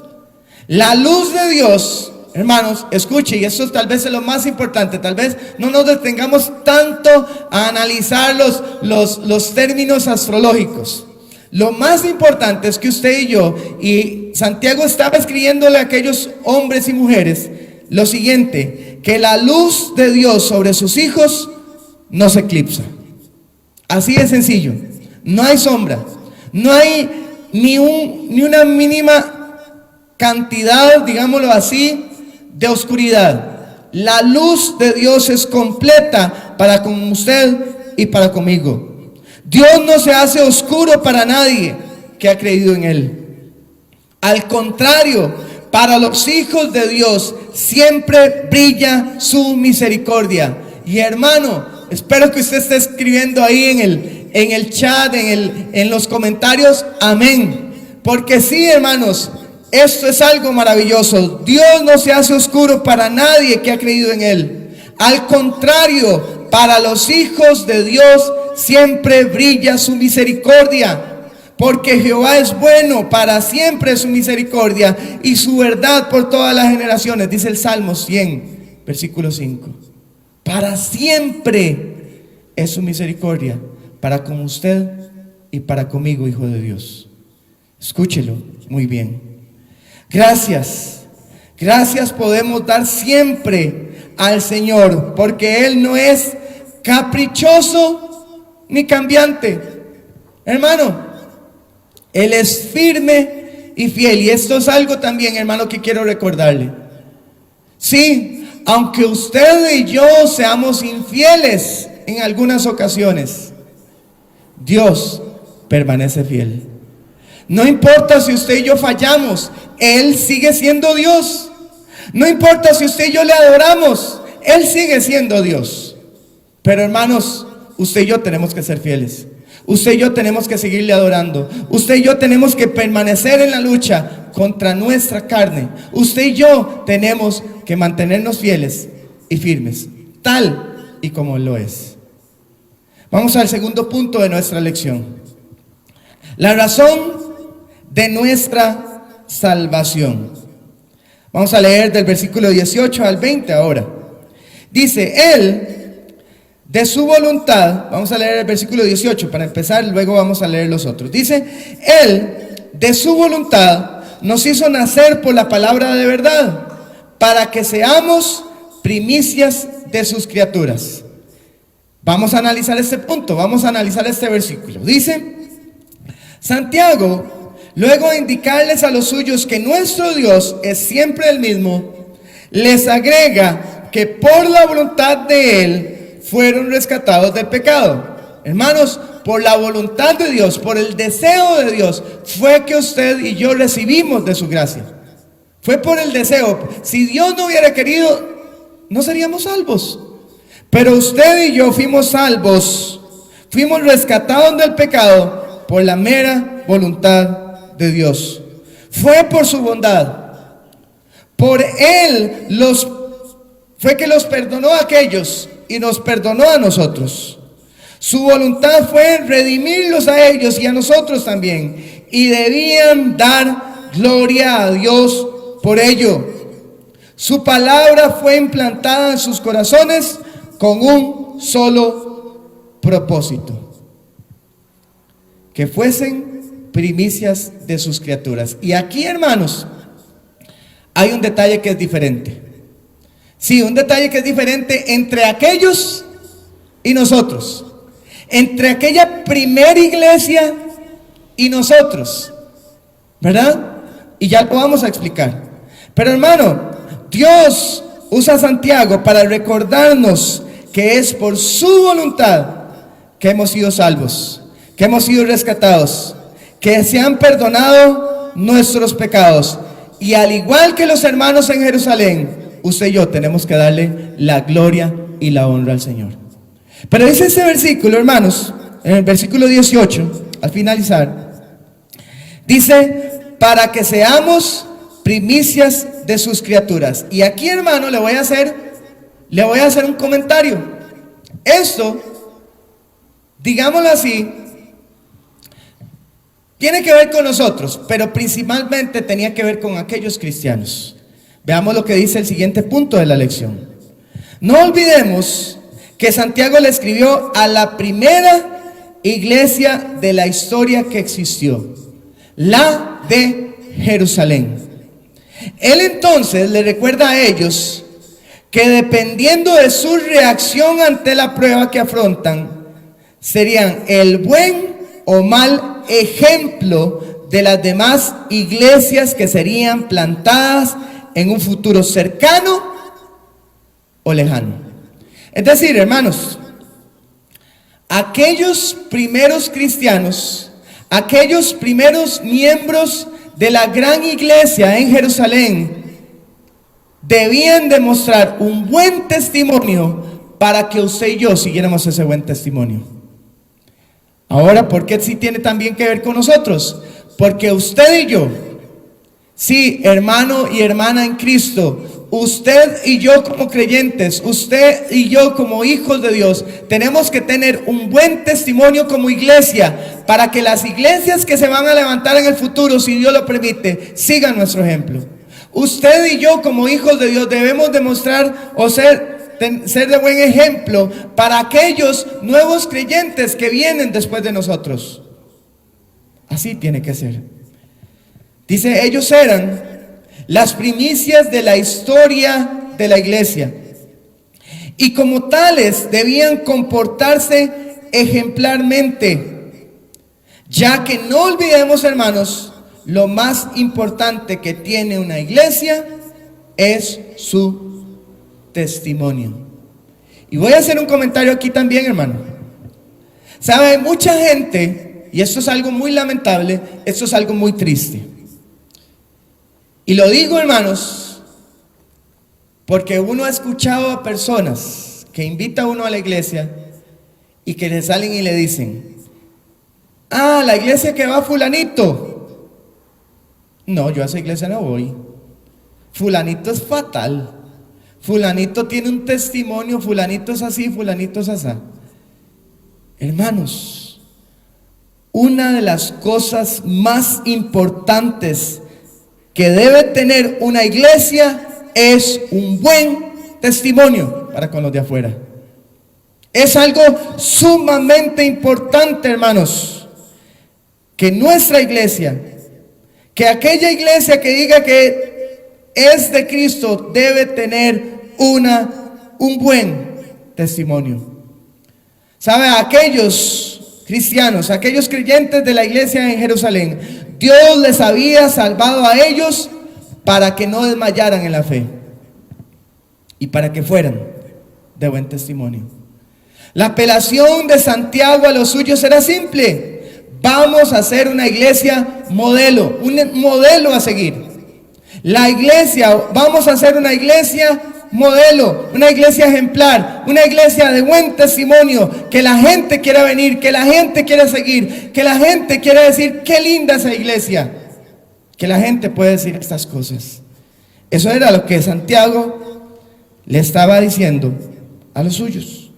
La luz de Dios, hermanos, escuche, y esto tal vez es lo más importante, tal vez no nos detengamos tanto a analizar los términos astrológicos. Lo más importante es que usted y yo, y Santiago estaba escribiéndole a aquellos hombres y mujeres lo siguiente: que la luz de Dios sobre sus hijos no se eclipsa. Así de sencillo. No hay sombra, no hay ni una mínima cantidad, digámoslo así, de oscuridad. La luz de Dios es completa para con usted y para conmigo. Dios no se hace oscuro para nadie que ha creído en Él. Al contrario, para los hijos de Dios siempre brilla su misericordia. Y hermano, espero que usted esté escribiendo ahí en el chat, en los comentarios, amén. Porque sí, hermanos, esto es algo maravilloso. Dios no se hace oscuro para nadie que ha creído en Él. Al contrario, para los hijos de Dios siempre brilla su misericordia, porque Jehová es bueno, para siempre es su misericordia y su verdad por todas las generaciones, dice el Salmo 100, versículo 5. Para siempre es su misericordia, para con usted y para conmigo, hijo de Dios. Escúchelo muy bien. Gracias podemos dar siempre al Señor, porque Él no es caprichoso ni cambiante. Hermano, Él es firme y fiel. Y esto es algo también, hermano, que quiero recordarle. Sí, aunque usted y yo seamos infieles en algunas ocasiones, Dios permanece fiel. No importa si usted y yo fallamos, Él sigue siendo Dios. No importa si usted y yo le adoramos, Él sigue siendo Dios. Pero hermanos, usted y yo tenemos que ser fieles. Usted y yo tenemos que seguirle adorando. Usted y yo tenemos que permanecer en la lucha contra nuestra carne. Usted y yo tenemos que mantenernos fieles y firmes, tal y como Él lo es. Vamos al segundo punto de nuestra lección. La razón de nuestra salvación. Vamos a leer del versículo 18 al 20 ahora. Dice: Él, de su voluntad, vamos a leer el versículo 18 para empezar, luego vamos a leer los otros. Dice: Él, de su voluntad, nos hizo nacer por la palabra de verdad, para que seamos primicias de sus criaturas. Vamos a analizar este punto, vamos a analizar este versículo. Dice Santiago, luego de indicarles a los suyos que nuestro Dios es siempre el mismo, les agrega que por la voluntad de Él fueron rescatados del pecado. Hermanos, por la voluntad de Dios, por el deseo de Dios, fue que usted y yo recibimos de su gracia. Fue por el deseo. Si Dios no hubiera querido, no seríamos salvos. Pero usted y yo fuimos salvos, fuimos rescatados del pecado por la mera voluntad de Dios. Fue por su bondad. Por Él fue que los perdonó a aquellos y nos perdonó a nosotros. Su voluntad fue redimirlos a ellos y a nosotros también, y debían dar gloria a Dios por ello. Su palabra fue implantada en sus corazones con un solo propósito: que fuesen primicias de sus criaturas. Y aquí, hermanos, hay un detalle que es diferente. Sí, un detalle que es diferente entre aquellos y nosotros, entre aquella primera iglesia y nosotros, ¿verdad? Y ya lo vamos a explicar. Pero hermano, Dios usa a Santiago para recordarnos que es por su voluntad que hemos sido salvos, que hemos sido rescatados, que se han perdonado nuestros pecados. Y al igual que los hermanos en Jerusalén, usted y yo tenemos que darle la gloria y la honra al Señor. Pero dice ese versículo, hermanos, en el versículo 18, al finalizar, dice: para que seamos primicias de sus criaturas. Y aquí, hermano, le voy a hacer un comentario. Esto, digámoslo así, tiene que ver con nosotros, pero principalmente tenía que ver con aquellos cristianos. Veamos lo que dice el siguiente punto de la lección. No olvidemos que Santiago le escribió a la primera iglesia de la historia que existió, la de Jerusalén. Él entonces le recuerda a ellos que dependiendo de su reacción ante la prueba que afrontan, serían el buen o mal ejemplo de las demás iglesias que serían plantadas en un futuro cercano o lejano. Es decir, hermanos, aquellos primeros cristianos, aquellos primeros miembros de la gran iglesia en Jerusalén, debían demostrar un buen testimonio para que usted y yo siguiéramos ese buen testimonio. Ahora, ¿por qué sí tiene también que ver con nosotros? Porque usted y yo, sí, hermano y hermana en Cristo, usted y yo como creyentes, usted y yo como hijos de Dios, tenemos que tener un buen testimonio como iglesia para que las iglesias que se van a levantar en el futuro, si Dios lo permite, sigan nuestro ejemplo. Usted y yo como hijos de Dios debemos demostrar o ser de buen ejemplo para aquellos nuevos creyentes que vienen después de nosotros. Así tiene que ser. Dice, ellos eran las primicias de la historia de la iglesia y como tales debían comportarse ejemplarmente, ya que no olvidemos, hermanos, lo más importante que tiene una iglesia es su testimonio. Y voy a hacer un comentario aquí también, hermano. Sabe, mucha gente, y esto es algo muy lamentable, esto es algo muy triste. Y lo digo, hermanos, porque uno ha escuchado a personas que invita a uno a la iglesia y que le salen y le dicen: ah, la iglesia que va fulanito. No, yo a esa iglesia no voy. Fulanito es fatal. Fulanito tiene un testimonio, fulanito es así, fulanito es así. Hermanos, una de las cosas más importantes que debe tener una iglesia es un buen testimonio para con los de afuera. Es algo sumamente importante, hermanos, que nuestra iglesia, que aquella iglesia que diga que es de Cristo, debe tener un buen testimonio. ¿Sabe? Aquellos cristianos, aquellos creyentes de la iglesia en Jerusalén, Dios les había salvado a ellos para que no desmayaran en la fe y para que fueran de buen testimonio. La apelación de Santiago a los suyos era simple: vamos a hacer una iglesia modelo, un modelo a seguir. La iglesia, vamos a hacer una iglesia modelo, una iglesia ejemplar, una iglesia de buen testimonio, que la gente quiera venir, que la gente quiera seguir, que la gente quiera decir: qué linda esa iglesia, que la gente puede decir estas cosas. Eso era lo que Santiago le estaba diciendo a los suyos.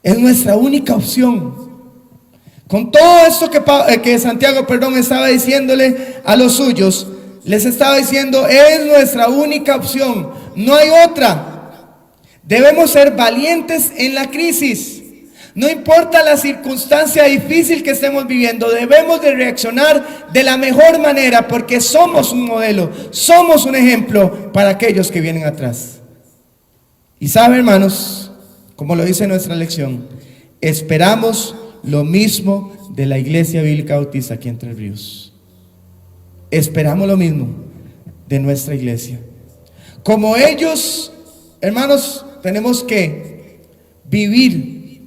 Es nuestra única opción. Con todo esto que Santiago, estaba diciéndole a los suyos, les estaba diciendo: es nuestra única opción, no hay otra. Debemos ser valientes en la crisis. No importa la circunstancia difícil que estemos viviendo, debemos de reaccionar de la mejor manera, porque somos un modelo, somos un ejemplo para aquellos que vienen atrás. Y sabe, hermanos, como lo dice nuestra lección, esperamos lo mismo de la Iglesia Bíblica Bautista aquí en Tres Ríos. Esperamos lo mismo de nuestra iglesia. Como ellos, hermanos, tenemos que vivir,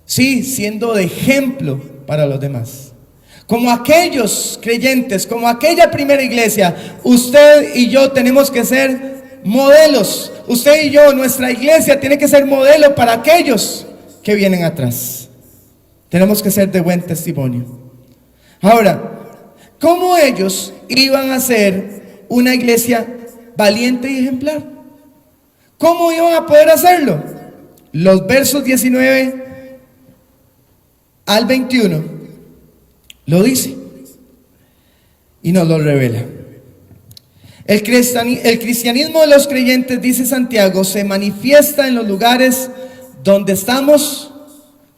sí, siendo de ejemplo para los demás. Como aquellos creyentes, como aquella primera iglesia, usted y yo tenemos que ser modelos. Usted y yo, nuestra iglesia tiene que ser modelo para aquellos que vienen atrás. Tenemos que ser de buen testimonio. Ahora, ¿cómo ellos iban a ser una iglesia valiente y ejemplar? ¿Cómo iban a poder hacerlo? Los versos 19 al 21 lo dice y nos lo revela. El cristianismo de los creyentes, dice Santiago, se manifiesta en los lugares donde estamos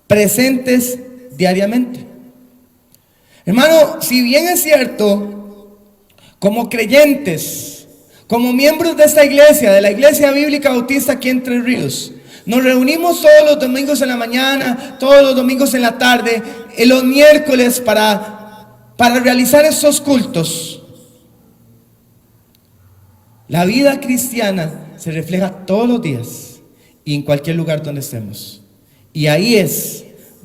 presentes diariamente. Hermano, si bien es cierto, como creyentes, como miembros de esta iglesia, de la Iglesia Bíblica Bautista aquí en Entre Ríos, nos reunimos todos los domingos en la mañana, todos los domingos en la tarde, y los miércoles para realizar estos cultos. La vida cristiana se refleja todos los días y en cualquier lugar donde estemos. Y ahí es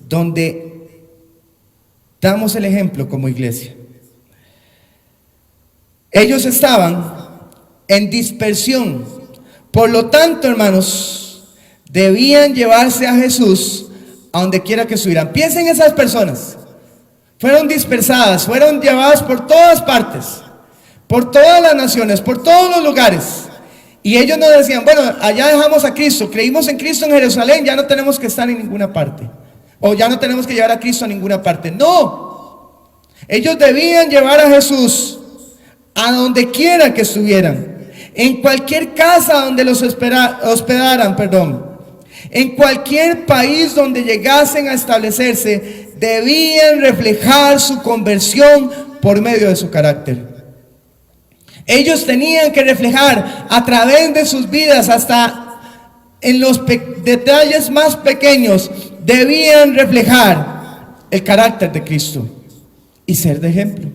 donde damos el ejemplo como iglesia. Ellos estaban en dispersión. Por lo tanto, hermanos, debían llevarse a Jesús a donde quiera que estuvieran. Piensen en esas personas. Fueron dispersadas, fueron llevadas por todas partes, por todas las naciones, por todos los lugares. Y ellos no decían, bueno, allá dejamos a Cristo, creímos en Cristo en Jerusalén, ya no tenemos que estar en ninguna parte, o ya no tenemos que llevar a Cristo a ninguna parte. No, ellos debían llevar a Jesús a donde quiera que estuvieran, en cualquier casa donde los hospedaran, en cualquier país donde llegasen a establecerse, debían reflejar su conversión por medio de su carácter. Ellos tenían que reflejar a través de sus vidas, hasta en los detalles más pequeños, debían reflejar el carácter de Cristo y ser de ejemplo.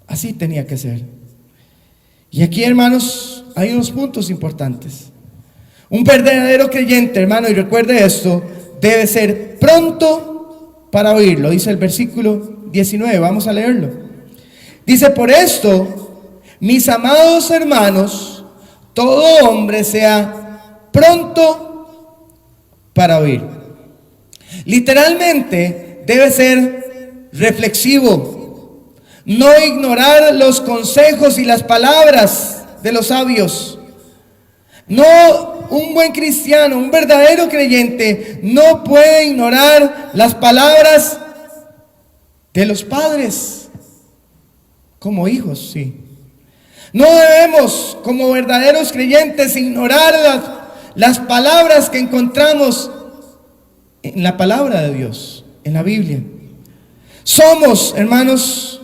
Así tenía que ser. Y aquí, hermanos, hay unos puntos importantes. Un verdadero creyente, hermano, y recuerde esto, debe ser pronto para oírlo. Dice el versículo 19, vamos a leerlo. Dice, por esto, mis amados hermanos, todo hombre sea pronto para oír. Literalmente debe ser reflexivo, no ignorar los consejos y las palabras de los sabios. No, un buen cristiano, un verdadero creyente no puede ignorar las palabras de los padres como hijos, sí. No debemos, como verdaderos creyentes, ignorar las palabras que encontramos en la palabra de Dios, en la Biblia. Somos, hermanos,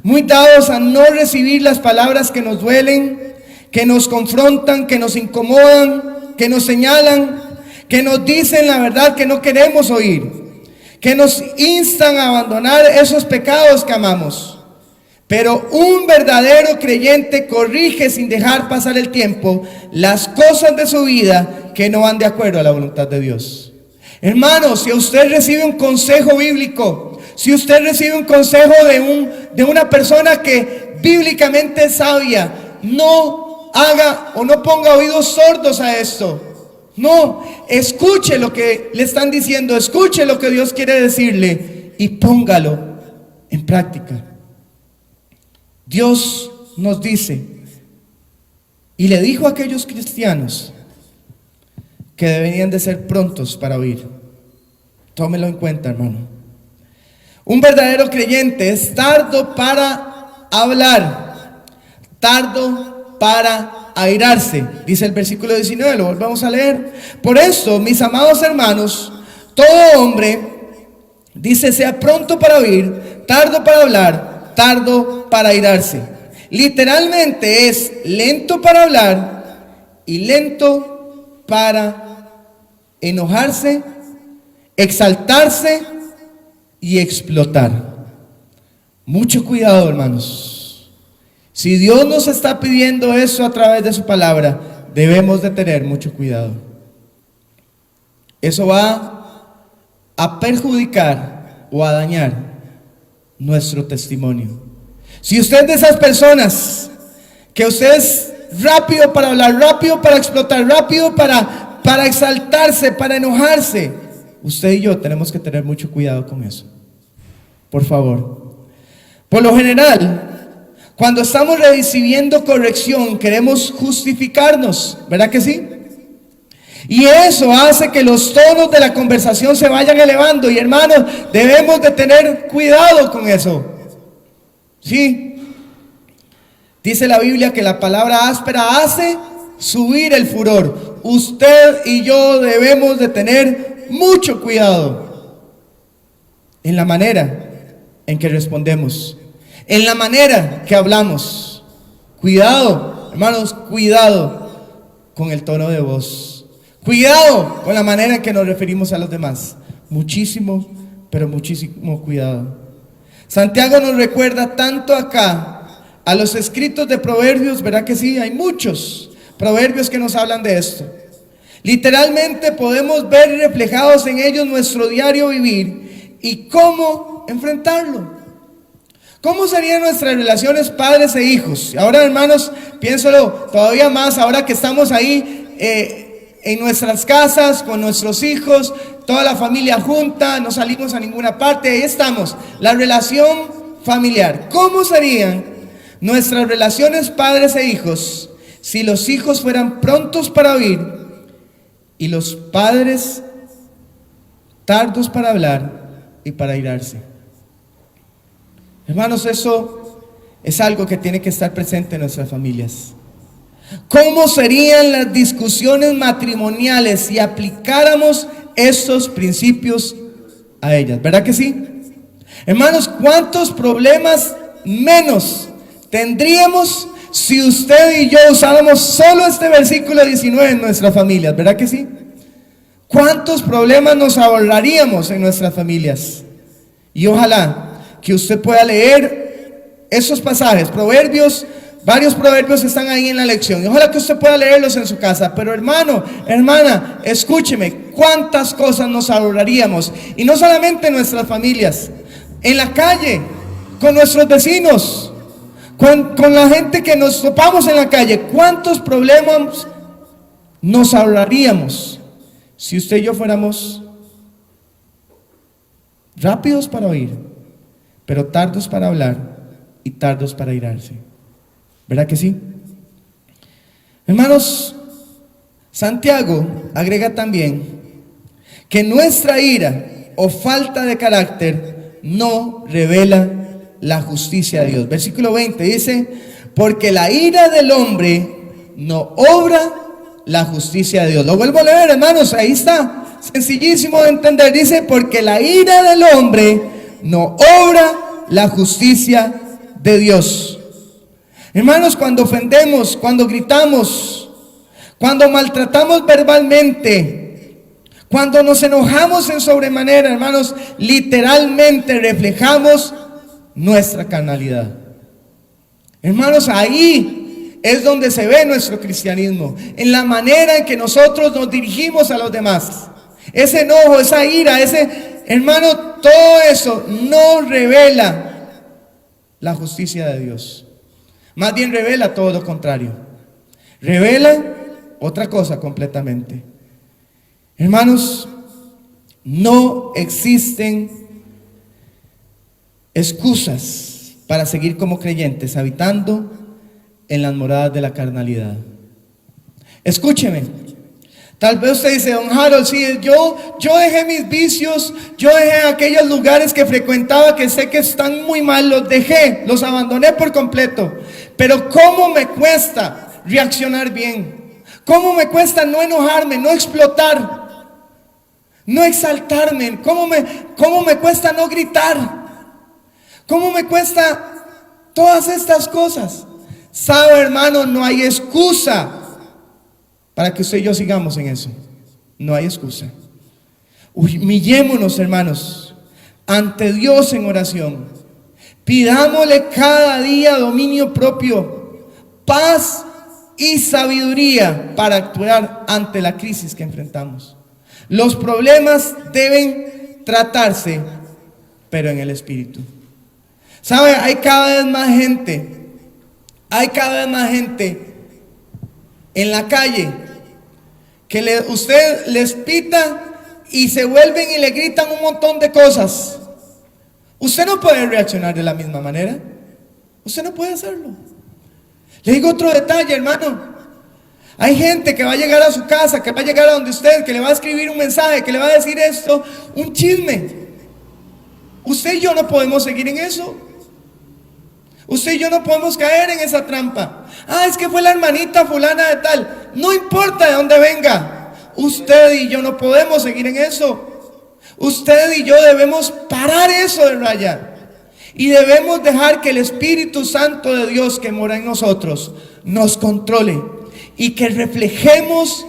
muy dados a no recibir las palabras que nos duelen, que nos confrontan, que nos incomodan, que nos señalan, que nos dicen la verdad que no queremos oír, que nos instan a abandonar esos pecados que amamos. Pero un verdadero creyente corrige sin dejar pasar el tiempo las cosas de su vida que no van de acuerdo a la voluntad de Dios. Hermano, si usted recibe un consejo bíblico, si usted recibe un consejo de una persona que bíblicamente es sabia, no haga o no ponga oídos sordos a esto. No, escuche lo que le están diciendo, escuche lo que Dios quiere decirle y póngalo en práctica. Dios nos dice, y le dijo a aquellos cristianos que deberían de ser prontos para oír. Tómelo en cuenta, hermano. Un verdadero creyente es tardo para hablar, tardo para airarse, dice el versículo 19, lo volvamos a leer. Por eso, mis amados hermanos, todo hombre, dice, sea pronto para oír, tardo para hablar, tardo para airarse. Literalmente es lento para hablar y lento para enojarse, exaltarse y explotar. Mucho cuidado, hermanos. Si Dios nos está pidiendo eso a través de su palabra, debemos de tener mucho cuidado. Eso va a perjudicar o a dañar nuestro testimonio. Si usted es de esas personas que usted es rápido para hablar, rápido para explotar, rápido para exaltarse, para enojarse, usted y yo tenemos que tener mucho cuidado con eso. Por favor. Por lo general, cuando estamos recibiendo corrección, queremos justificarnos, ¿verdad que sí? Y eso hace que los tonos de la conversación se vayan elevando. Y hermanos, debemos de tener cuidado con eso. Sí. Dice la Biblia que la palabra áspera hace subir el furor. Usted y yo debemos de tener mucho cuidado en la manera en que respondemos, en la manera que hablamos. Cuidado, hermanos, cuidado con el tono de voz. Cuidado con la manera en que nos referimos a los demás. Muchísimo, pero muchísimo cuidado. Santiago nos recuerda tanto acá a los escritos de Proverbios, ¿verdad que sí? Hay muchos proverbios que nos hablan de esto. Literalmente podemos ver reflejados en ellos nuestro diario vivir y cómo enfrentarlo. ¿Cómo serían nuestras relaciones padres e hijos? Ahora, hermanos, piénsalo todavía más ahora que estamos ahí en nuestras casas, con nuestros hijos, toda la familia junta, no salimos a ninguna parte, ahí estamos, la relación familiar. ¿Cómo serían nuestras relaciones padres e hijos si los hijos fueran prontos para oír y los padres tardos para hablar y para airarse? Hermanos, eso es algo que tiene que estar presente en nuestras familias. ¿Cómo serían las discusiones matrimoniales si aplicáramos estos principios a ellas? ¿Verdad que sí? Hermanos, ¿cuántos problemas menos tendríamos si usted y yo usáramos solo este versículo 19 en nuestras familias? ¿Verdad que sí? ¿Cuántos problemas nos ahorraríamos en nuestras familias? Y ojalá que usted pueda leer esos pasajes, proverbios. Varios proverbios están ahí en la lección y ojalá que usted pueda leerlos en su casa. Pero hermano, hermana, escúcheme, cuántas cosas nos ahorraríamos. Y no solamente en nuestras familias, en la calle, con nuestros vecinos, con la gente que nos topamos en la calle. Cuántos problemas nos ahorraríamos si usted y yo fuéramos rápidos para oír, pero tardos para hablar y tardos para airarse. ¿Verdad que sí? Hermanos, Santiago agrega también que nuestra ira o falta de carácter no revela la justicia de Dios. Versículo 20 dice: porque la ira del hombre no obra la justicia de Dios. Lo vuelvo a leer, hermanos, ahí está, sencillísimo de entender. Dice: porque la ira del hombre no obra la justicia de Dios. Hermanos, cuando ofendemos, cuando gritamos, cuando maltratamos verbalmente, cuando nos enojamos en sobremanera, hermanos, literalmente reflejamos nuestra carnalidad. Hermanos, ahí es donde se ve nuestro cristianismo, en la manera en que nosotros nos dirigimos a los demás. Ese enojo, esa ira, hermano, todo eso no revela la justicia de Dios. Más bien revela todo lo contrario. Revela otra cosa completamente. Hermanos, no existen excusas para seguir como creyentes habitando en las moradas de la carnalidad. Escúcheme. Tal vez usted dice: don Harold, sí, yo dejé mis vicios, yo dejé aquellos lugares que frecuentaba que sé que están muy mal, los dejé, los abandoné por completo. Pero ¿cómo me cuesta reaccionar bien? ¿Cómo me cuesta no enojarme, no explotar, no exaltarme? ¿Cómo me cuesta no gritar? ¿Cómo me cuesta todas estas cosas? ¿Sabe, hermano? No hay excusa para que usted y yo sigamos en eso. No hay excusa. Humillémonos, hermanos, ante Dios en oración. Pidámosle cada día dominio propio, paz y sabiduría para actuar ante la crisis que enfrentamos. Los problemas deben tratarse, pero en el Espíritu. ¿Sabe? Hay cada vez más gente en la calle que usted les pita y se vuelven y le gritan un montón de cosas. Usted no puede reaccionar de la misma manera. Usted no puede hacerlo. Le digo otro detalle, hermano. Hay gente que va a llegar a su casa, que va a llegar a donde usted, que le va a escribir un mensaje, que le va a decir esto, un chisme. Usted y yo no podemos seguir en eso. Usted y yo no podemos caer en esa trampa. Es que fue la hermanita fulana de tal. No importa de dónde venga. Usted y yo no podemos seguir en eso. Usted y yo debemos parar eso de raya. Y debemos dejar que el Espíritu Santo de Dios que mora en nosotros nos controle. Y que reflejemos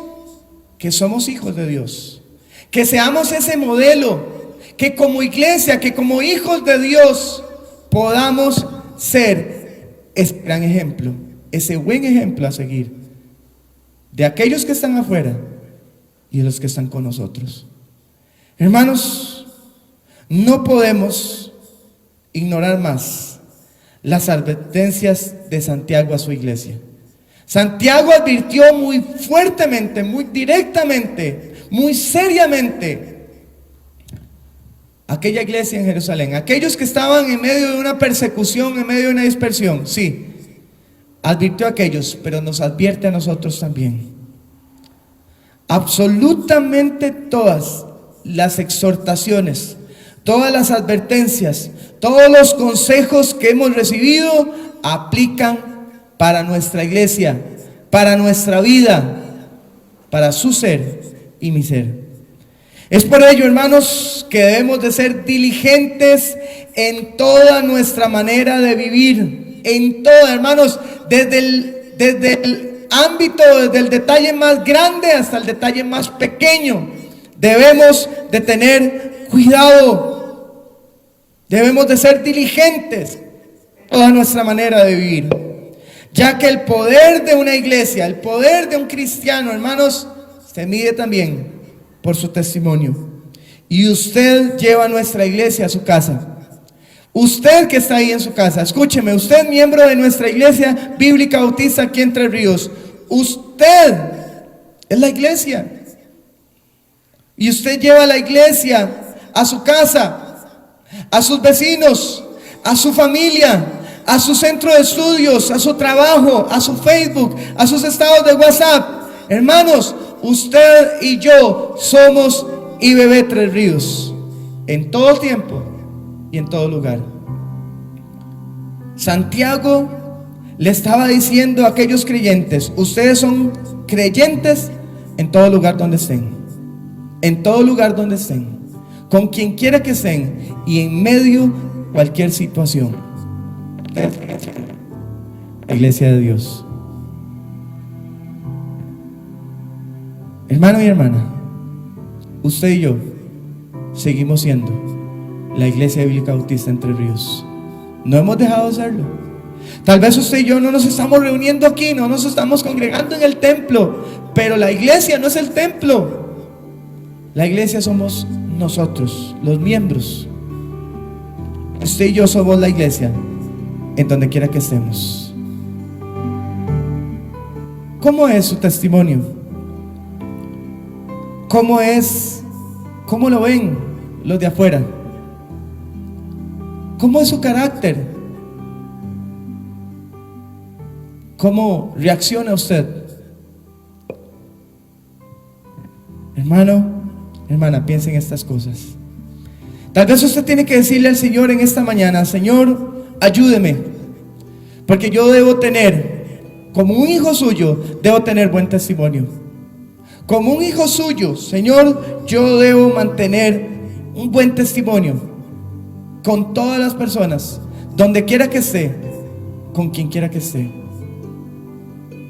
que somos hijos de Dios. Que seamos ese modelo. Que como iglesia, que como hijos de Dios podamos ser ese gran ejemplo. Ese buen ejemplo a seguir. De aquellos que están afuera y de los que están con nosotros. Hermanos, no podemos ignorar más las advertencias de Santiago a su iglesia. Santiago advirtió muy fuertemente, muy directamente, muy seriamente a aquella iglesia en Jerusalén, aquellos que estaban en medio de una persecución, en medio de una dispersión. Sí, advirtió a aquellos, pero nos advierte a nosotros también. Absolutamente todas las exhortaciones, todas las advertencias, todos los consejos que hemos recibido aplican para nuestra iglesia, para nuestra vida, para su ser y mi ser. Es por ello, hermanos, que debemos de ser diligentes en toda nuestra manera de vivir, en toda, hermanos, desde el ámbito, desde el detalle más grande hasta el detalle más pequeño. Debemos de tener cuidado, debemos de ser diligentes en toda nuestra manera de vivir. Ya que el poder de una iglesia, el poder de un cristiano, hermanos, se mide también por su testimonio. Y usted lleva a nuestra iglesia a su casa. Usted que está ahí en su casa, escúcheme, usted miembro de nuestra iglesia bíblica bautista aquí en Tres Ríos. Usted es la iglesia. Y usted lleva a la iglesia a su casa, a sus vecinos, a su familia, a su centro de estudios, a su trabajo, a su Facebook, a sus estados de WhatsApp. Hermanos, usted y yo somos IBB Tres Ríos, en todo tiempo y en todo lugar. Santiago le estaba diciendo a aquellos creyentes: ustedes son creyentes en todo lugar donde estén, en todo lugar donde estén, con quien quiera que estén y en medio de cualquier situación. La iglesia de Dios. Hermano y hermana, usted y yo seguimos siendo la iglesia bíblica bautista en Tres Ríos. No hemos dejado de serlo. Tal vez usted y yo no nos estamos reuniendo aquí, no nos estamos congregando en el templo, pero la iglesia no es el templo. La iglesia somos nosotros, los miembros. Usted y yo somos la iglesia en donde quiera que estemos. ¿Cómo es su testimonio? ¿Cómo lo ven los de afuera? ¿Cómo es su carácter? ¿Cómo reacciona usted? Hermano, hermana, piensen en estas cosas. Tal vez usted tiene que decirle al Señor en esta mañana: Señor, ayúdeme, porque yo debo tener, como un hijo suyo, debo tener buen testimonio. Como un hijo suyo, Señor, yo debo mantener un buen testimonio con todas las personas, donde quiera que esté, con quien quiera que esté.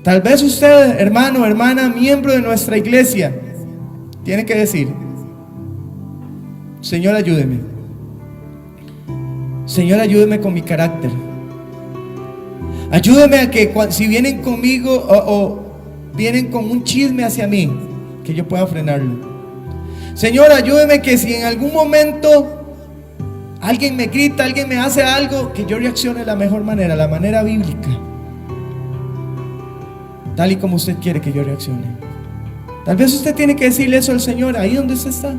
Tal vez usted, hermano, hermana, miembro de nuestra iglesia, tiene que decir: Señor, ayúdeme. Señor, ayúdeme con mi carácter. Ayúdeme a que si vienen conmigo o vienen con un chisme hacia mí, que yo pueda frenarlo. Señor, ayúdeme que si en algún momento alguien me grita, alguien me hace algo, que yo reaccione de la mejor manera, la manera bíblica, tal y como usted quiere que yo reaccione. Tal vez usted tiene que decirle eso al Señor ahí donde usted está.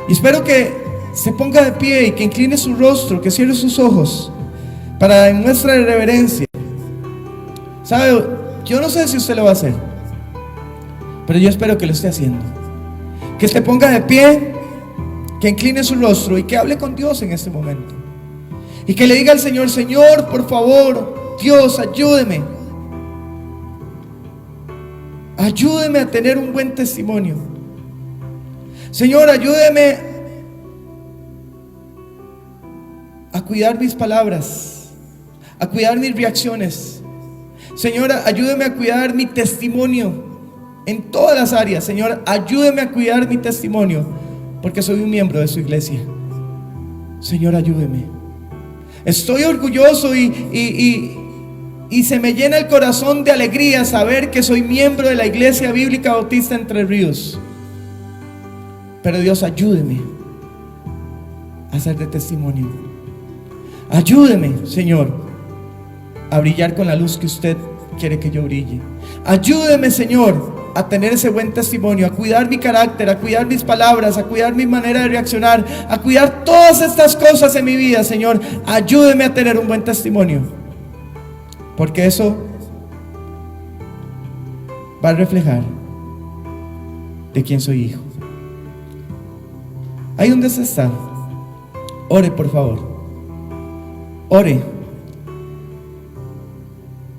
Y espero que se ponga de pie y que incline su rostro, que cierre sus ojos para en muestra de reverencia. ¿Sabe? Yo no sé si usted lo va a hacer, pero yo espero que lo esté haciendo. Que se ponga de pie, que incline su rostro y que hable con Dios en este momento. Y que le diga al Señor: Señor, por favor, Dios, ayúdeme. Ayúdeme a tener un buen testimonio. Señor, ayúdeme a cuidar mis palabras, a cuidar mis reacciones. Señor, ayúdeme a cuidar mi testimonio en todas las áreas. Señor, ayúdeme a cuidar mi testimonio, porque soy un miembro de su iglesia. Señor, ayúdeme. Estoy orgulloso y se me llena el corazón de alegría saber que soy miembro de la Iglesia Bíblica Bautista Entre Ríos. Pero Dios, ayúdeme a ser de testimonio. Ayúdeme, Señor, a brillar con la luz que usted quiere que yo brille. Ayúdeme, Señor, a tener ese buen testimonio, a cuidar mi carácter, a cuidar mis palabras, a cuidar mi manera de reaccionar, a cuidar todas estas cosas en mi vida. Señor, ayúdeme a tener un buen testimonio, porque eso va a reflejar de quién soy hijo. Ahí donde se está, ore por favor. Ore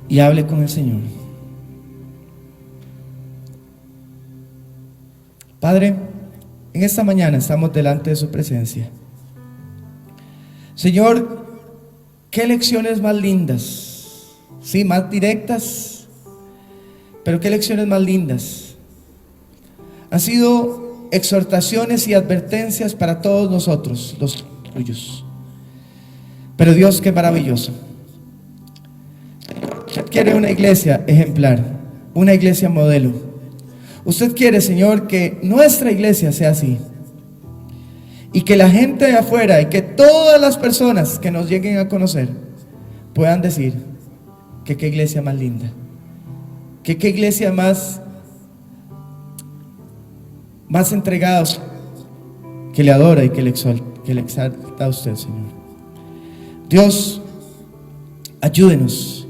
y hable con el Señor. Padre, en esta mañana estamos delante de su presencia. Señor, qué lecciones más lindas, sí, más directas, pero qué lecciones más lindas. Han sido exhortaciones y advertencias para todos nosotros, los tuyos. Pero Dios, qué maravilloso. Usted quiere una iglesia ejemplar, una iglesia modelo. Usted quiere, Señor, que nuestra iglesia sea así, y que la gente de afuera y que todas las personas que nos lleguen a conocer puedan decir que qué iglesia más linda, que qué iglesia más entregada, que le adora y que le exalta a usted, Señor. Dios, ayúdenos